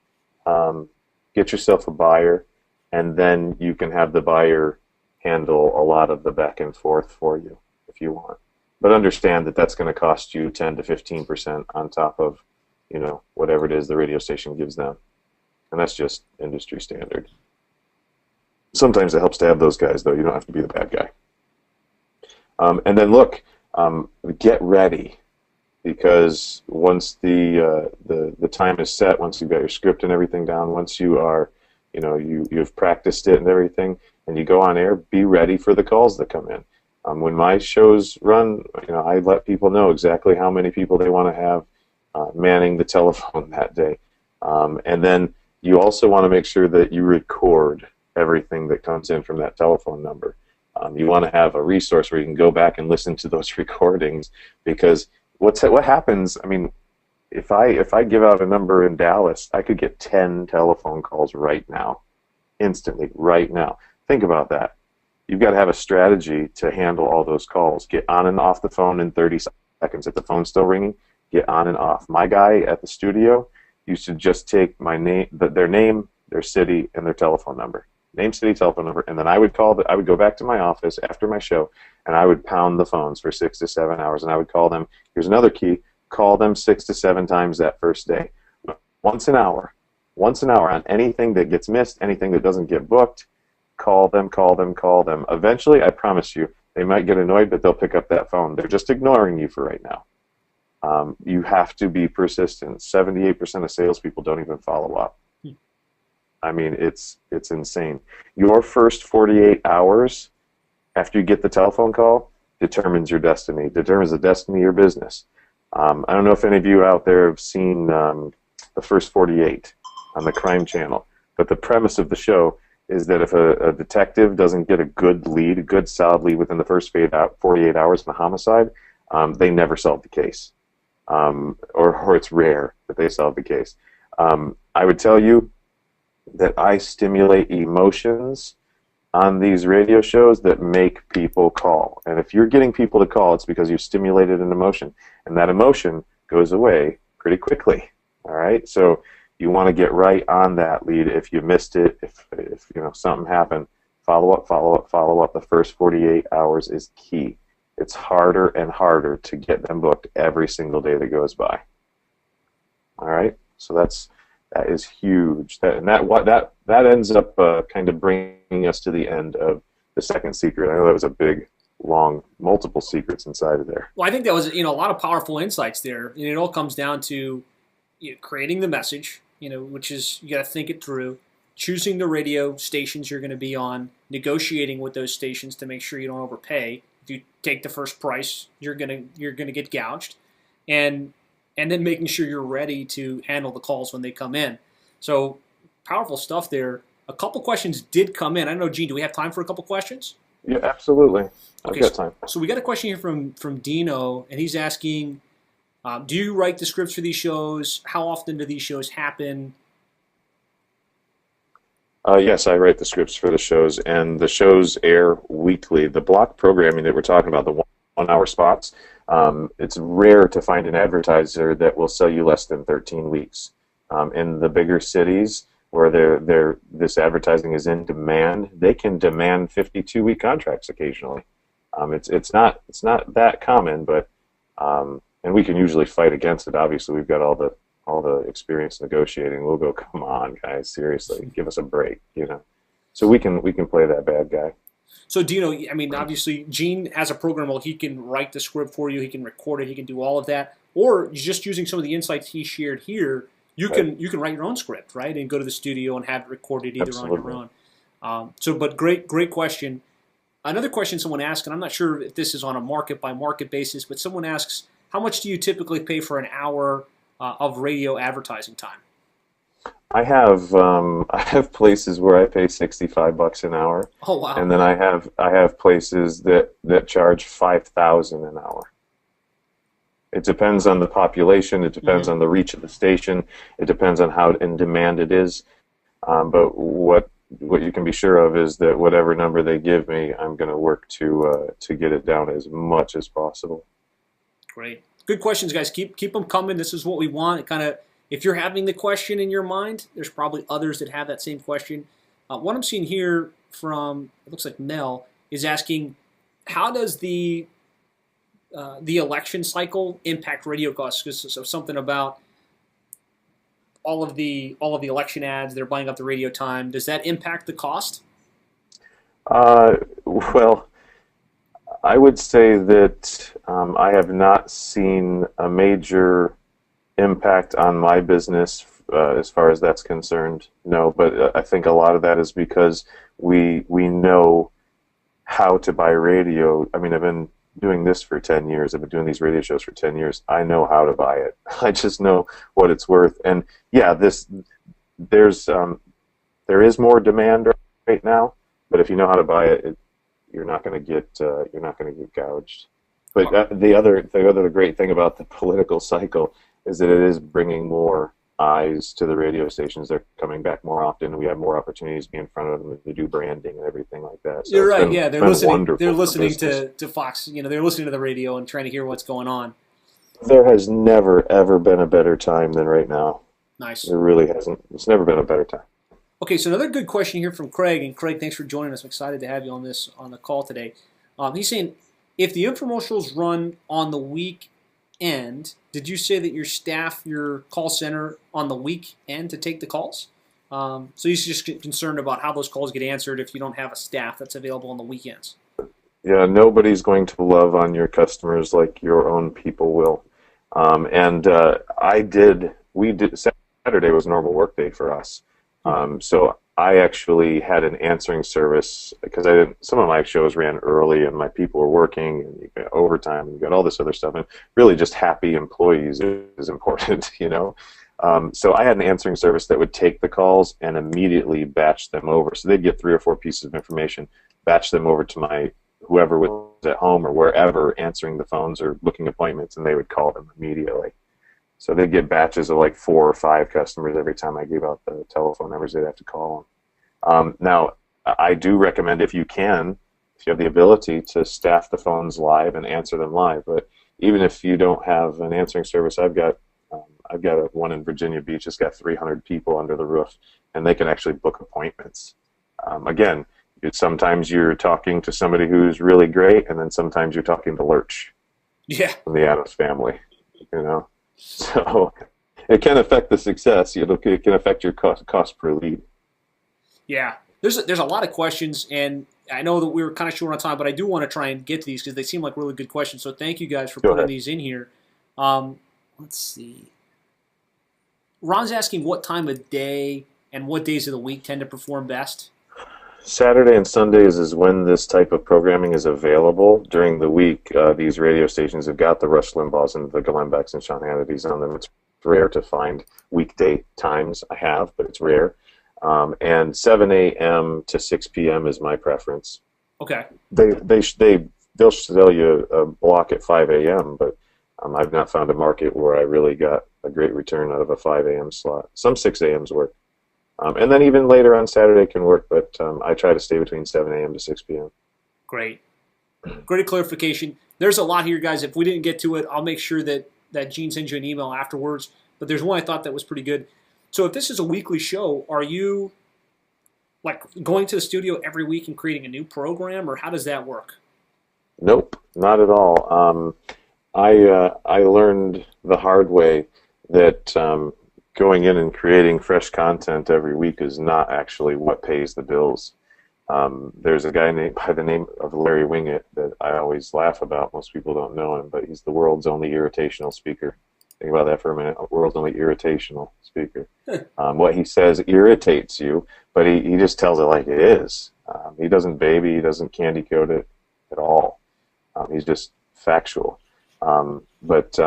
get yourself a buyer, and then you can have the buyer handle a lot of the back and forth for you if you want. But understand that that's going to cost you 10 to 15% on top of, whatever it is the radio station gives them. And that's just industry standard. Sometimes it helps to have those guys, though. You don't have to be the bad guy. And then look, get ready, because once the time is set, once you've got your script and everything down, once you are, you've practiced it and everything, and you go on air, be ready for the calls that come in. When my shows run, I let people know exactly how many people they want to have manning the telephone that day. And then you also want to make sure that you record everything that comes in from that telephone number. You want to have a resource where you can go back and listen to those recordings, because what happens, I mean, if I give out a number in Dallas, I could get 10 telephone calls right now, instantly, right now. Think about that. You've got to have a strategy to handle all those calls. Get on and off the phone in 30 seconds. If the phone's still ringing, get on and off. My guy at the studio used to just take my name, their name, their city, and their telephone number. Name, city, telephone number, and then I would go back to my office after my show, and I would pound the phones for 6 to 7 hours, and I would call them. Here's another key: call them 6 to 7 times that first day, once an hour on anything that gets missed, anything that doesn't get booked. Call them. Eventually, I promise you, they might get annoyed, but they'll pick up that phone. They're just ignoring you for right now. You have to be persistent. 78% of salespeople don't even follow up. I mean, it's insane. Your first 48 hours after you get the telephone call determines your destiny, determines the destiny of your business. I don't know if any of you out there have seen the first 48 on the Crime Channel, but the premise of the show is that if a detective doesn't get a good lead, a good solid lead within the first 48 hours in a homicide, they never solve the case. Or it's rare that they solve the case. I would tell you that I stimulate emotions on these radio shows that make people call. And if you're getting people to call, it's because you've stimulated an emotion. And that emotion goes away pretty quickly. All right? So you want to get right on that lead. If you missed it, if something happened, follow up. The first 48 hours is key. It's harder and harder to get them booked every single day that goes by. All right? So that is huge. That ends up kind of bringing us to the end of the second secret. I know that was a big, long, multiple secrets inside of there. Well, I think that was a lot of powerful insights there, and it all comes down to creating the message, which is you got to think it through, choosing the radio stations you're going to be on, negotiating with those stations to make sure you don't overpay. If you take the first price, you're gonna get gouged, and then making sure you're ready to handle the calls when they come in. So powerful stuff there. A couple questions did come in. I don't know, Gene, do we have time for a couple questions? Yeah, absolutely. I've got time. So we got a question here from Dino, and he's asking, do you write the scripts for these shows? How often do these shows happen? Yes, I write the scripts for the shows, and the shows air weekly. The block programming that we're talking about, the 1 hour spots, it's rare to find an advertiser that will sell you less than 13 weeks. In the bigger cities where this advertising is in demand, they can demand 52-week contracts occasionally. It's not that common, but and we can usually fight against it. Obviously, we've got all the experience negotiating. We'll go, come on, guys, seriously, give us a break, So we can play that bad guy. So Dino, I mean, obviously, Gene as a programmer, he can write the script for you, he can record it, he can do all of that. Or just using some of the insights he shared here, you can write your own script, right, and go to the studio and have it recorded either Absolutely. on your own. But great question. Another question someone asked, and I'm not sure if this is on a market by market basis, but someone asks, how much do you typically pay for an hour of radio advertising time? I have places where I pay $65 an hour. Oh wow! And then I have places that charge 5,000 an hour. It depends on the population. It depends on the reach of the station. It depends on how in demand it is. But what you can be sure of is that whatever number they give me, I'm going to work to get it down as much as possible. Great, good questions, guys. Keep them coming. This is what we want. If you're having the question in your mind, there's probably others that have that same question. What I'm seeing here from, it looks like Mel, is asking, how does the election cycle impact radio costs? So something about all of the election ads, they're buying up the radio time. Does that impact the cost? Well, I would say that I have not seen a major impact on my business as far as that's concerned. No, but I think a lot of that is because we know how to buy radio. I mean, I've been doing this for 10 years. I've been doing these radio shows for 10 years. I know how to buy it. I just know what it's worth. And yeah, there is more demand right now, but if you know how to buy it, you're not going to get gouged. But the other great thing about the political cycle is that it is bringing more eyes to the radio stations. They're coming back more often. We have more opportunities to be in front of them to do branding and everything like that. So you're right. Yeah, they're listening. They're listening to Fox. They're listening to the radio and trying to hear what's going on. There has never ever been a better time than right now. Nice. It really hasn't. It's never been a better time. Okay, so another good question here from Craig, and Craig, thanks for joining us. I'm excited to have you on the call today. He's saying, if the infomercials run on the weekend, did you say that your call center on the weekend to take the calls? So he's just concerned about how those calls get answered if you don't have a staff that's available on the weekends. Yeah, nobody's going to love on your customers like your own people will. We did. Saturday was a normal work day for us. So I actually had an answering service because some of my shows ran early and my people were working and you got overtime and you got all this other stuff, and really just happy employees is important, So I had an answering service that would take the calls and immediately batch them over. So they'd get 3 or 4 pieces of information, batch them over to whoever was at home or wherever answering the phones or booking appointments, and they would call them immediately. So they'd get batches of like 4 or 5 customers every time I gave out the telephone numbers they'd have to call them. Now, I do recommend if you have the ability to staff the phones live and answer them live. But even if you don't have an answering service, I've got one in Virginia Beach. It's got 300 people under the roof, and they can actually book appointments. Again, sometimes you're talking to somebody who's really great, and then sometimes you're talking to Lurch. Yeah. From the Addams family, So it can affect the success. It can affect your cost per lead. Yeah, there's a lot of questions, and I know that we were kind of short on time, but I do want to try and get to these because they seem like really good questions. So thank you guys for putting these in here. Let's see. Ron's asking what time of day and what days of the week tend to perform best. Saturday and Sundays is when this type of programming is available. During the week, these radio stations have got the Rush Limbaughs and the Glenn Becks and Sean Hannitys on them. It's rare to find weekday times. I have, but it's rare. And 7 a.m. to 6 p.m. is my preference. Okay. They'll sell you a block at 5 a.m., but I've not found a market where I really got a great return out of a 5 a.m. slot. Some 6 a.m.s work. And then even later on Saturday can work, but I try to stay between 7 a.m. to 6 p.m. Great clarification. There's a lot here, guys. If we didn't get to it, I'll make sure that Gene sends you an email afterwards. But there's one I thought that was pretty good. So if this is a weekly show, are you like going to the studio every week and creating a new program, or how does that work? Nope, not at all. I learned the hard way that going in and creating fresh content every week is not actually what pays the bills. There's a guy by the name of Larry Wingett that I always laugh about. Most people don't know him, but he's the world's only irritational speaker. Think about that for a minute. A world's only irritational speaker. What he says irritates you, but he just tells it like it is. He doesn't baby, he doesn't candy coat it at all. He's just factual. But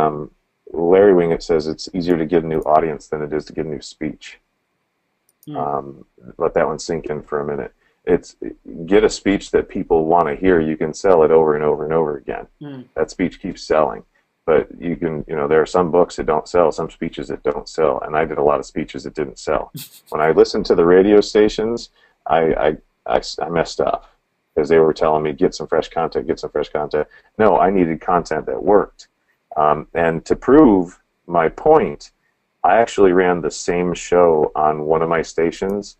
Larry Winget says it's easier to get a new audience than it is to get a new speech. Let that one sink in for a minute. It's get a speech that people want to hear. You can sell it over and over and over again. That speech keeps selling. But you can, there are some books that don't sell, some speeches that don't sell, and I did a lot of speeches that didn't sell. When I listened to the radio stations, I messed up because they were telling me get some fresh content, get some fresh content. No, I needed content that worked. And to prove my point, I actually ran the same show on one of my stations.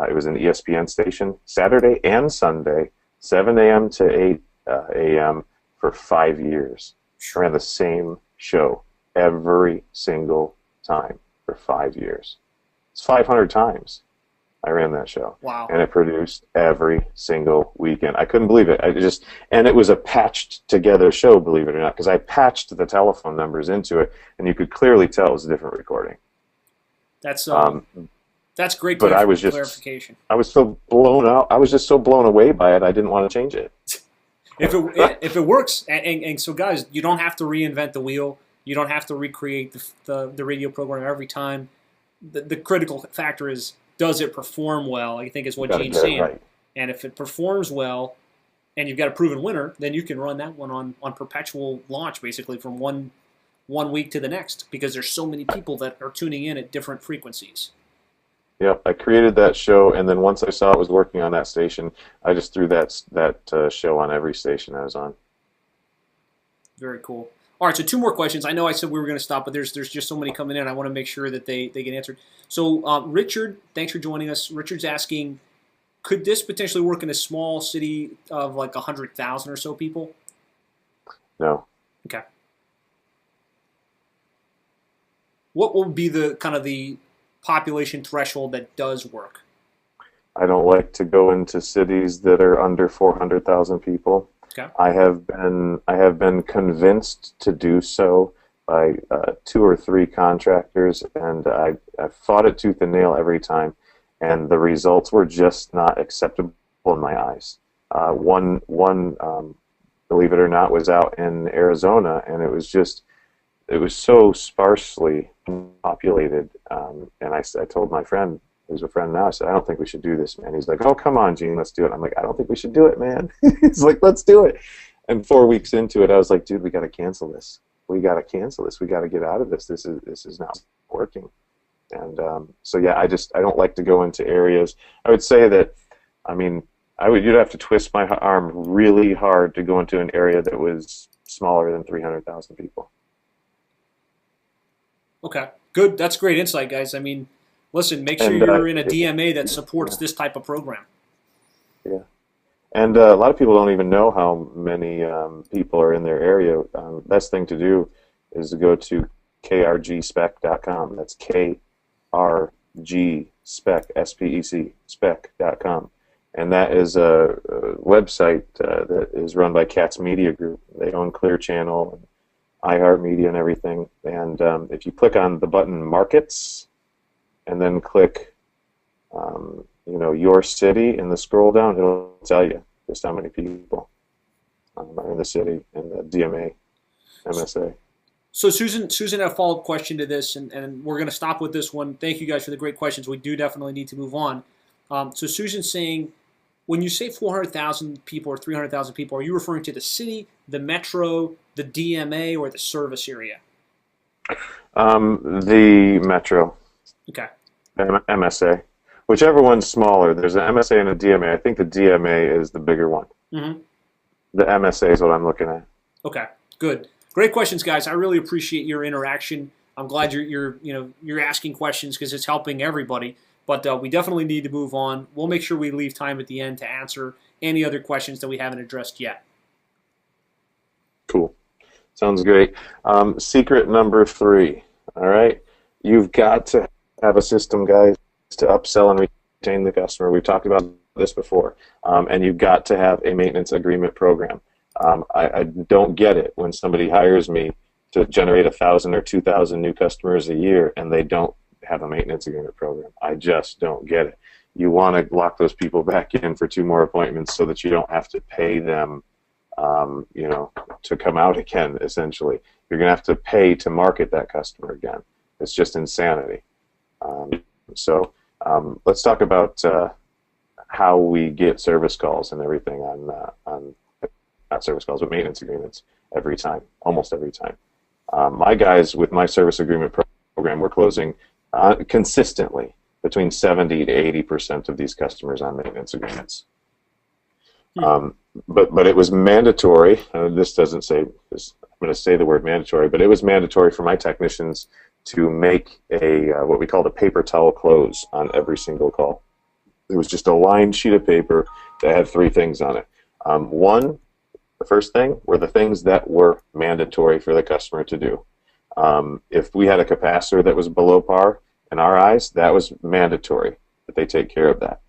It was an ESPN station, Saturday and Sunday, 7 a.m. to 8 a.m. for 5 years. I ran the same show every single time for 5 years. It's 500 times I ran that show. Wow. And it produced every single weekend. I couldn't believe it. And it was a patched together show, believe it or not, because I patched the telephone numbers into it, and you could clearly tell it was a different recording. That's great but clarification. I was so blown out. I was just so blown away by it, I didn't want to change it. If it works, and so guys, you don't have to reinvent the wheel. You don't have to recreate the radio program every time. The critical factor is, does it perform well? I think is what Gene's saying. Right. And if it performs well, and you've got a proven winner, then you can run that one on perpetual launch, basically from one week to the next, because there's so many people that are tuning in at different frequencies. Yep, I created that show, and then once I saw it was working on that station, I just threw that show on every station I was on. Very cool. All right, so 2 more questions. I know I said we were going to stop, but there's just so many coming in. I want to make sure that they get answered. So Richard, thanks for joining us. Richard's asking, could this potentially work in a small city of like 100,000 or so people? No. Okay. What would be the kind of the population threshold that does work? I don't like to go into cities that are under 400,000 people. Okay. I have been convinced to do so by 2 or 3 contractors, and I fought it tooth and nail every time, and the results were just not acceptable in my eyes. One, believe it or not, was out in Arizona, and it was so sparsely populated. And I told my friend, who's a friend now, I said, I don't think we should do this, man. He's like, oh, come on, Gene, let's do it. I'm like, I don't think we should do it, man. He's like, let's do it. And 4 weeks into it, I was like, dude, we got to cancel this. We got to cancel this. We got to get out of this. This is not working. And so, yeah, I don't like to go into areas. I would say that, you'd have to twist my arm really hard to go into an area that was smaller than 300,000 people. Okay, good. That's great insight, guys. Listen, make sure you're in a DMA that supports this type of program. Yeah. And a lot of people don't even know how many people are in their area. Best thing to do is to go to krgspec.com. That's KRG spec, S-P-E-C, spec.com. And that is a website that is run by Katz Media Group. They own Clear Channel and iHeartMedia and everything. And if you click on the button Markets and then click your city in the scroll down, it'll tell you just how many people are in the city and the DMA, MSA. So Susan had a follow-up question to this, and we're going to stop with this one. Thank you guys for the great questions. We do definitely need to move on. So Susan's saying, when you say 400,000 people or 300,000 people, are you referring to the city, the metro, the DMA, or the service area? The metro. Okay. MSA. Whichever one's smaller. There's an MSA and a DMA. I think the DMA is the bigger one. Mm-hmm. The MSA is what I'm looking at. Okay, good. Great questions, guys. I really appreciate your interaction. I'm glad you're asking questions because it's helping everybody. But we definitely need to move on. We'll make sure we leave time at the end to answer any other questions that we haven't addressed yet. Cool. Sounds great. Secret number 3. All right. You've got to have a system, guys, to upsell and retain the customer. We've talked about this before. And you've got to have a maintenance agreement program. I don't get it when somebody hires me to generate 1,000 or 2,000 new customers a year, and they don't have a maintenance agreement program. I just don't get it. You want to lock those people back in for 2 more appointments so that you don't have to pay them, to come out again, essentially. You're going to have to pay to market that customer again. It's just insanity. Let's talk about how we get service calls and everything on not service calls, but maintenance agreements almost every time. My guys with my service agreement program, we're closing consistently between 70 to 80% of these customers on maintenance agreements. But it was mandatory. This doesn't say this. I'm going to say the word mandatory, but it was mandatory for my technicians to make a what we called a paper towel close on every single call. It was just a lined sheet of paper that had 3 things on it. The first thing were the things that were mandatory for the customer to do. If we had a capacitor that was below par, in our eyes, that was mandatory that they take care of that.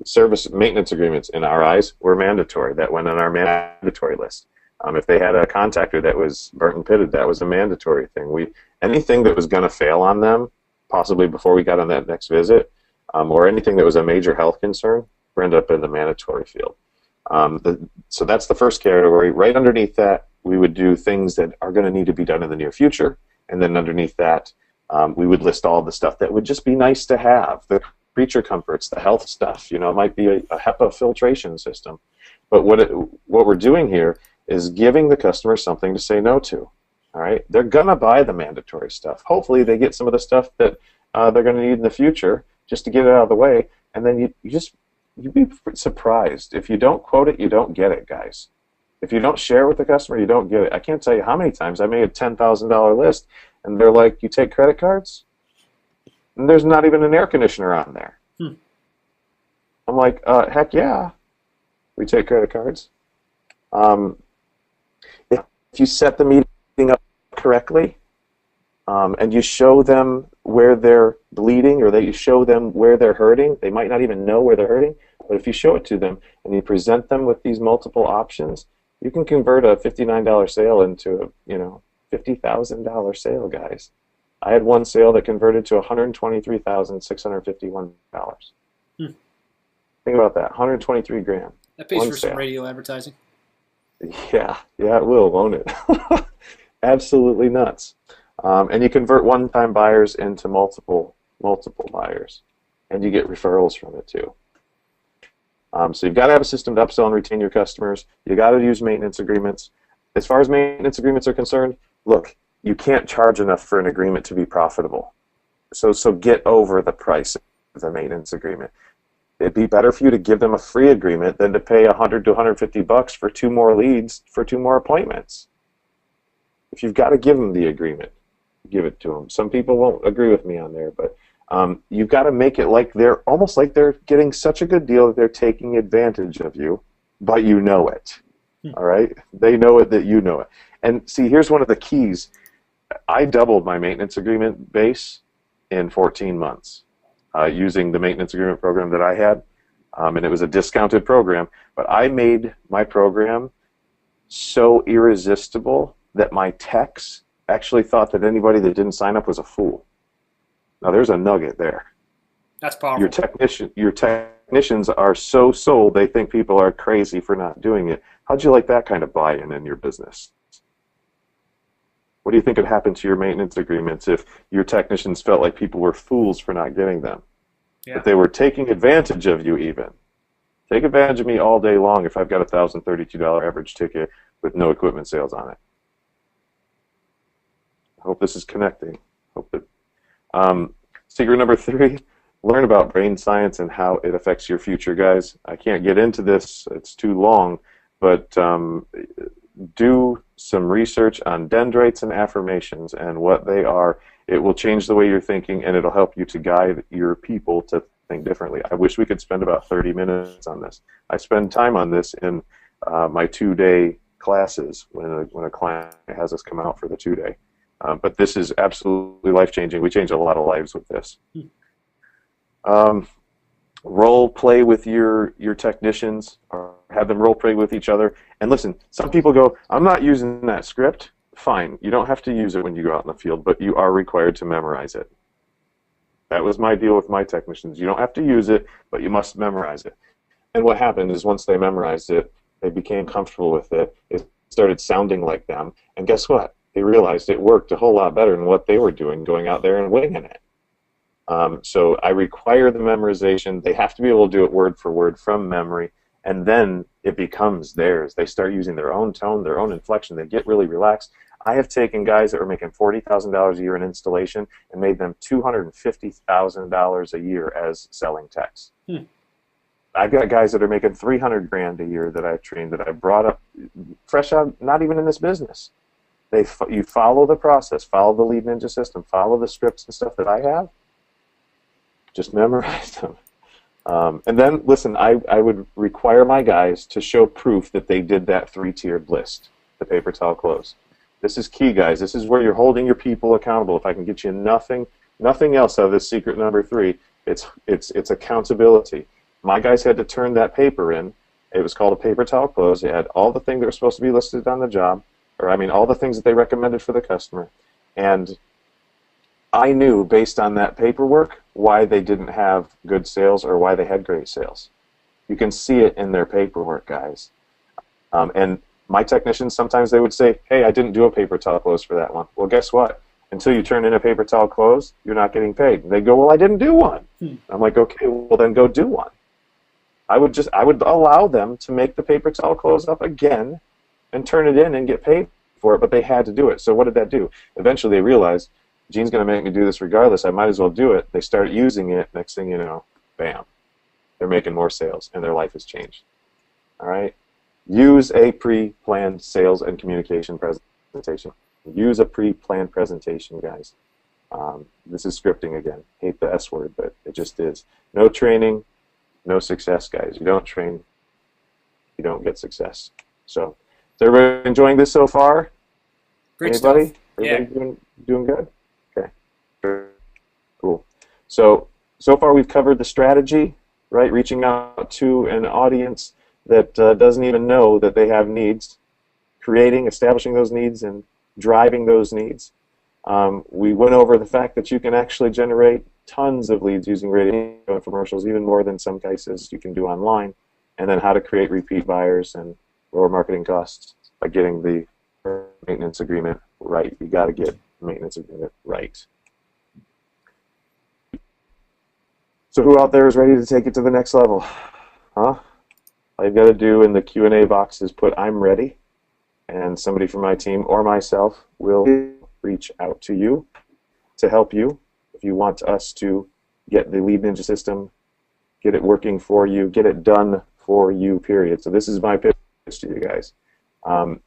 Service maintenance agreements, in our eyes, were mandatory. That went on our mandatory list. If they had a contactor that was burnt and pitted, that was a mandatory thing. Anything that was going to fail on them, possibly before we got on that next visit, or anything that was a major health concern, ended up in the mandatory field. So that's the first category. Right underneath that, we would do things that are going to need to be done in the near future, and then underneath that, we would list all the stuff that would just be nice to have, the creature comforts, the health stuff. It might be a HEPA filtration system. But what we're doing here is giving the customer something to say no to. All right, they're gonna buy the mandatory stuff. Hopefully, they get some of the stuff that they're gonna need in the future just to get it out of the way. And then you'd be surprised if you don't quote it, you don't get it, guys. If you don't share with the customer, you don't get it. I can't tell you how many times I made a $10,000 list, and they're like, "You take credit cards?" And there's not even an air conditioner on there. I'm like, heck yeah, we take credit cards. If you set the meeting up correctly, and you show them where they're bleeding, or that you show them where they're hurting, they might not even know where they're hurting, but if you show it to them and you present them with these multiple options, you can convert a $59 sale into a $50,000 sale, guys. I had one sale that converted to $123,651. Think about that, 123 grand. That pays for some radio advertising. Yeah, it will, won't it? Absolutely nuts. And you convert one-time buyers into multiple buyers, and you get referrals from it too. So you've got to have a system to upsell and retain your customers. You got to use maintenance agreements. As far as maintenance agreements are concerned, look, you can't charge enough for an agreement to be profitable. So get over the price of the maintenance agreement. It'd be better for you to give them a free agreement than to pay $100 to $150 for 2 more leads for 2 more appointments. If you've got to give them the agreement, give it to them. Some people won't agree with me on there, but you've got to make it like they're almost like they're getting such a good deal that they're taking advantage of you, but you know it. All right? They know it that you know it. And see, here's one of the keys. I doubled my maintenance agreement base in 14 months using the maintenance agreement program that I had, and it was a discounted program, but I made my program so irresistible that my techs actually thought that anybody that didn't sign up was a fool. Now, there's a nugget there. That's powerful. Your technicians are so sold they think people are crazy for not doing it. How'd you like that kind of buy-in in your business? What do you think would happen to your maintenance agreements if your technicians felt like people were fools for not getting them? Yeah. That they were taking advantage of you even. Take advantage of me all day long if I've got a $1,032 average ticket with no equipment sales on it. I hope this is connecting. Secret number 3, learn about brain science and how it affects your future, guys. I can't get into this. It's too long, but do some research on dendrites and affirmations and what they are. It will change the way you're thinking, and it'll help you to guide your people to think differently. I wish we could spend about 30 minutes on this. I spend time on this in my 2-day classes when a client has us come out for the 2-day. But this is absolutely life-changing. We change a lot of lives with this. Role play with your technicians, or have them role play with each other. And listen, some people go, "I'm not using that script." fine. You don't have to use it when you go out in the field, but you are required to memorize it. That was my deal with my technicians. You don't have to use it, but you must memorize it. And what happened is once they memorized it, they became comfortable with it. It started sounding like them. And guess what? They realized it worked a whole lot better than what they were doing, going out there and winging it. So I require the memorization. They have to be able to do it word for word from memory, and then it becomes theirs. They start using their own tone, their own inflection. They get really relaxed. I have taken guys that were making $40,000 a year in installation and made them $250,000 a year as selling techs. I've got guys that are making $300,000 a year that I've trained, that I brought up fresh out, not even in this business. You follow the process, follow the Lead Ninja system, follow the scripts and stuff that I have. Just memorize them. And then, listen, I would require my guys to show proof that they did that 3-tiered list, the paper towel close. This is key, guys. This is where you're holding your people accountable. If I can get you nothing else out of this secret number 3, it's accountability. My guys had to turn that paper in. It was called a paper towel close. It had all the things that were supposed to be listed on the job, or I mean all the things that they recommended for the customer. And I knew based on that paperwork why they didn't have good sales or why they had great sales. You can see it in their paperwork, guys. And my technicians, sometimes they would say, hey, I didn't do a paper towel close for that one. Well, guess what? Until you turn in a paper towel close, you're not getting paid. And they go, well, I didn't do one. I'm like, okay, well, then go do one. I would allow them to make the paper towel close up again and turn it in and get paid for it, but they had to do it. So what did that do? Eventually they realized, Gene's going to make me do this regardless. I might as well do it. They start using it. Next thing you know, bam, they're making more sales, and their life has changed. All right? Use a pre-planned sales and communication presentation. Use a pre-planned presentation, guys. This is scripting again. Hate the S word, but it just is. No training, no success, guys. You don't train, you don't get success. So, is everybody enjoying this so far? Great Anybody? stuff. Everybody doing good? Okay. Cool. So far we've covered the strategy, right? Reaching out to an audience that doesn't even know that they have needs, establishing those needs, and driving those needs. We went over the fact that you can actually generate tons of leads using radio infomercials, even more than some cases you can do online, and then how to create repeat buyers and lower marketing costs by getting the maintenance agreement right. You got to get the maintenance agreement right. So who out there is ready to take it to the next level? Huh? All you've got to do in the Q&A box is put I'm ready, and somebody from my team or myself will reach out to you to help you if you want us to get the Lead Ninja system, get it working for you, get it done for you, period. So this is my pitch to you guys.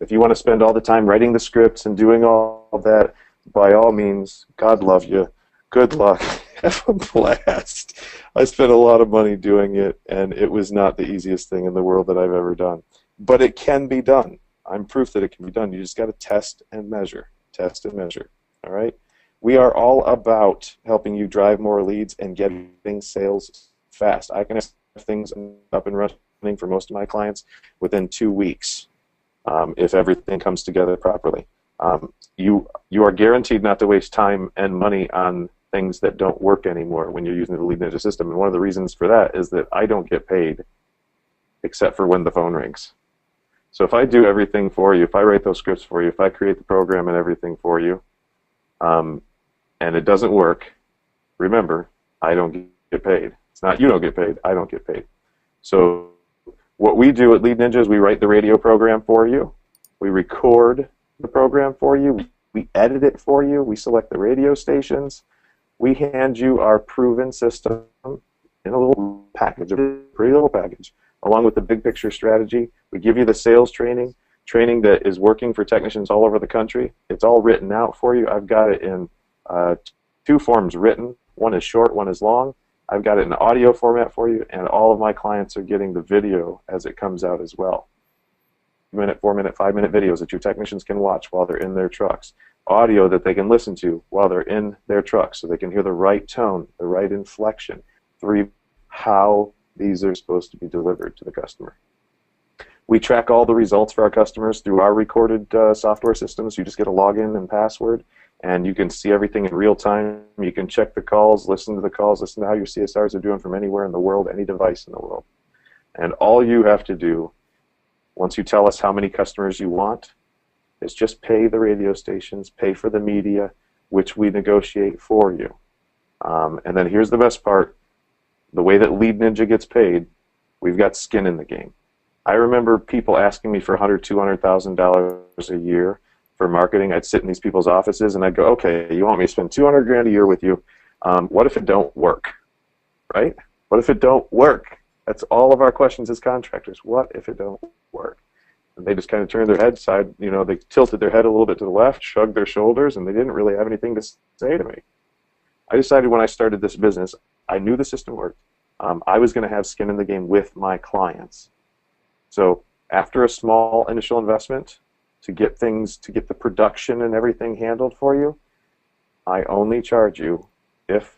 If you want to spend all the time writing the scripts and doing all of that, by all means, God love you. Good luck. Have a blast. I spent a lot of money doing it, and it was not the easiest thing in the world that I've ever done. But it can be done. I'm proof that it can be done. You just got to test and measure. Test and measure. All right? We are all about helping you drive more leads and getting sales fast. I can have things up and running for most of my clients within 2 weeks if everything comes together properly. You are guaranteed not to waste time and money on things that don't work anymore when you're using the Lead Ninja system. And one of the reasons for that is that I don't get paid except for when the phone rings. So if I do everything for you, if I write those scripts for you, if I create the program and everything for you, and it doesn't work, remember, I don't get paid. It's not you don't get paid, I don't get paid. So what we do at Lead Ninja is we write the radio program for you, we record the program for you, we edit it for you, we select the radio stations, we hand you our proven system in a little package, a pretty little package, along with the big picture strategy. We give you the sales training that is working for technicians all over the country. It's all written out for you. I've got it in 2 forms written. One is short, one is long. I've got it in audio format for you, and all of my clients are getting the video as it comes out as well. 2-minute, 4-minute, 5-minute videos that your technicians can watch while they're in their trucks. Audio that they can listen to while they're in their trucks so they can hear the right tone, the right inflection, 3, how these are supposed to be delivered to the customer. We track all the results for our customers through our recorded software systems. You just get a login and password, and you can see everything in real time. You can check the calls, listen to the calls, listen to how your CSRs are doing from anywhere in the world, any device in the world. And all you have to do, once you tell us how many customers you want, is just pay the radio stations, pay for the media, which we negotiate for you. And then here's the best part. The way that Lead Ninja gets paid, we've got skin in the game. I remember people asking me for $100,000, $200,000 a year for marketing. I'd sit in these people's offices and I'd go, okay, you want me to spend $200,000 a year with you? What if it don't work, right? What if it don't work? That's all of our questions as contractors. What if it don't work? And they just kind of turned their head side, they tilted their head a little bit to the left, shrugged their shoulders, and they didn't really have anything to say to me. I decided when I started this business, I knew the system worked. I was going to have skin in the game with my clients. So after a small initial investment to get the production and everything handled for you, I only charge you if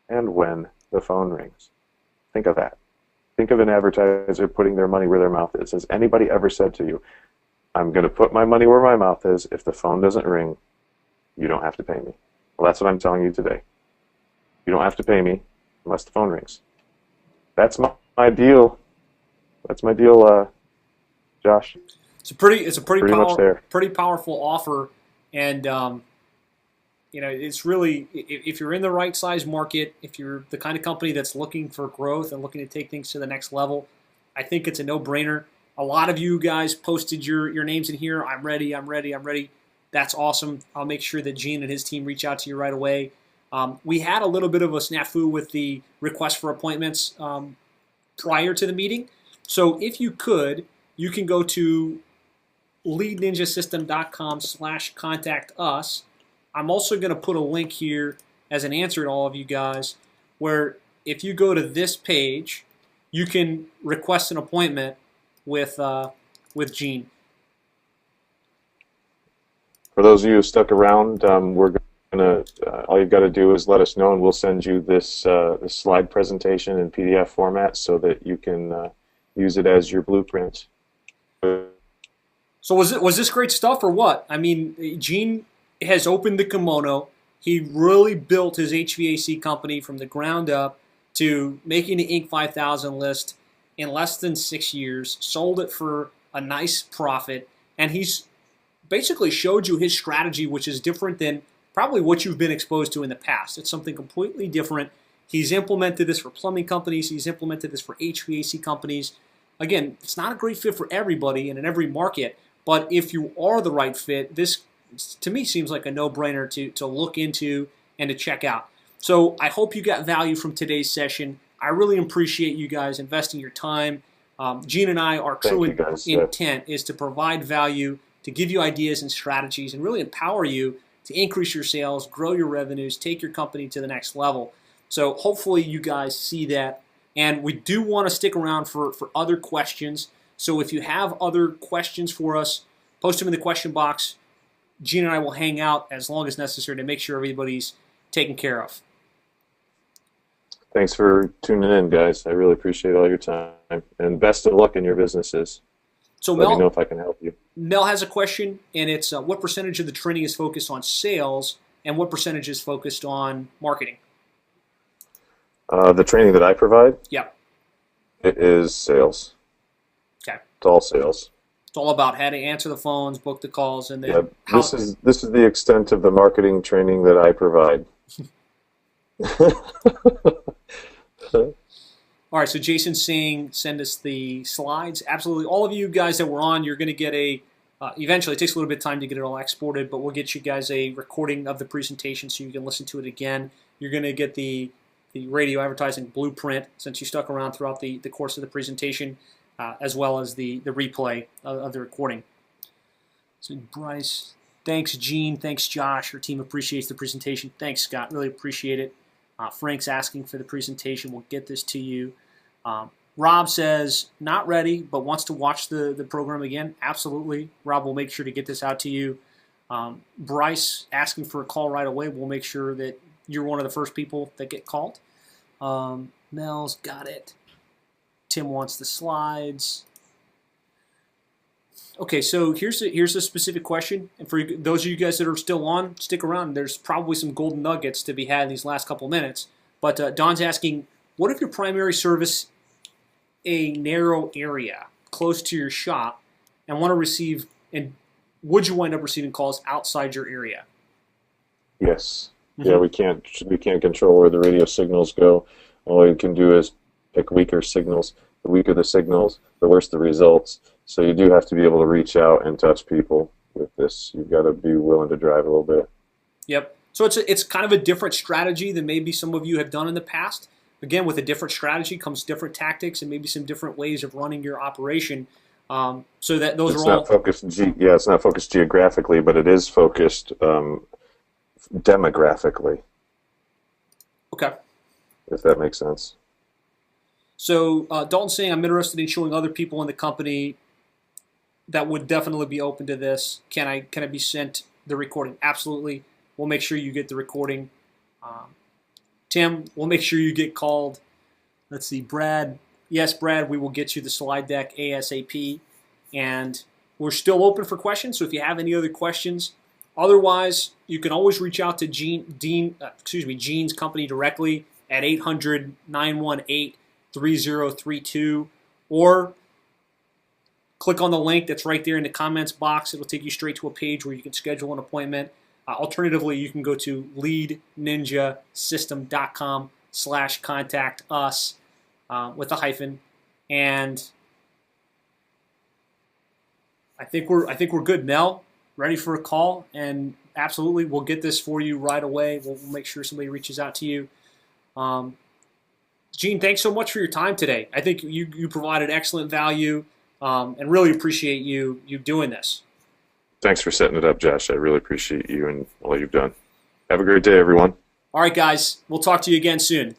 and when the phone rings. Think of that. Think of an advertiser putting their money where their mouth is. Has anybody ever said to you, I'm going to put my money where my mouth is. If the phone doesn't ring, you don't have to pay me. Well, that's what I'm telling you today. You don't have to pay me unless the phone rings. That's my deal. That's my deal, Josh. It's a pretty powerful offer, and it's really, if you're in the right size market, if you're the kind of company that's looking for growth and looking to take things to the next level, I think it's a no-brainer. A lot of you guys posted your names in here. I'm ready. That's awesome. I'll make sure that Gene and his team reach out to you right away. We had a little bit of a snafu with the request for appointments prior to the meeting. So if you could, you can go to leadninjasystem.com/contact us. I'm also going to put a link here as an answer to all of you guys, where if you go to this page, you can request an appointment with Gene. For those of you who stuck around, we're gonna. All you've got to do is let us know, and we'll send you this slide presentation in PDF format so that you can use it as your blueprint. So was this great stuff or what? I mean, Gene has opened the kimono. He really built his HVAC company from the ground up to making the Inc. 5000 list in less than 6 years, sold it for a nice profit, and he's basically showed you his strategy, which is different than probably what you've been exposed to in the past. It's something completely different. He's implemented this for plumbing companies. He's implemented this for HVAC companies. Again, it's not a great fit for everybody and in every market, but if you are the right fit, this, to me, seems like a no-brainer to look into and to check out. So I hope you got value from today's session. I really appreciate you guys investing your time. Gene and I, our true intent is to provide value, to give you ideas and strategies, and really empower you to increase your sales, grow your revenues, take your company to the next level. So hopefully you guys see that. And we do want to stick around for other questions. So if you have other questions for us, post them in the question box. Gene and I will hang out as long as necessary to make sure everybody's taken care of. Thanks for tuning in, guys. I really appreciate all your time. And best of luck in your businesses. So Let me know if I can help you. Mel has a question, and it's what percentage of the training is focused on sales and what percentage is focused on marketing? The training that I provide? Yep. It is sales. Okay. It's all sales. It's all about how to answer the phones, book the calls, and then this is the extent of the marketing training that I provide. All right, so Jason's saying send us the slides. Absolutely. All of you guys that were on, you're going to get eventually, it takes a little bit of time to get it all exported, but we'll get you guys a recording of the presentation so you can listen to it again. You're going to get the radio advertising blueprint since you stuck around throughout the course of the presentation, as well as the replay of the recording. So Bryce, thanks Gene, thanks Josh. Our team appreciates the presentation. Thanks Scott, really appreciate it. Frank's asking for the presentation. We'll get this to you. Rob says, not ready, but wants to watch the program again. Absolutely. Rob will make sure to get this out to you. Bryce asking for a call right away. We'll make sure that you're one of the first people that get called. Mel's got it. Tim wants the slides. Okay, so here's a specific question, and for those of you guys that are still on, stick around. There's probably some golden nuggets to be had in these last couple minutes. But Don's asking, what if your primary service a narrow area close to your shop, and would you wind up receiving calls outside your area? Yes. Mm-hmm. Yeah, we can't control where the radio signals go. All we can do is pick weaker signals. The weaker the signals, the worse the results. So you do have to be able to reach out and touch people with this. You've got to be willing to drive a little bit. Yep. So it's kind of a different strategy than maybe some of you have done in the past. Again, with a different strategy comes different tactics and maybe some different ways of running your operation. So that those it's are all not focused. It's not focused geographically, but it is focused demographically. Okay. If that makes sense. So Dalton's saying, I'm interested in showing other people in the company that would definitely be open to this. Can I be sent the recording? Absolutely. We'll make sure you get the recording. Tim, we'll make sure you get called. Let's see, Brad. Yes, Brad, we will get you the slide deck ASAP. And we're still open for questions, so if you have any other questions. Otherwise, you can always reach out to Gene's company directly at 800-918-3032, or click on the link that's right there in the comments box. It'll take you straight to a page where you can schedule an appointment. Alternatively, you can go to leadninjasystem.com/contact us with a hyphen, and I think we're good. Nell, ready for a call? And absolutely, we'll get this for you right away. We'll make sure somebody reaches out to you. Gene, thanks so much for your time today. I think you provided excellent value, and really appreciate you doing this. Thanks for setting it up, Josh. I really appreciate you and all you've done. Have a great day, everyone. All right, guys. We'll talk to you again soon.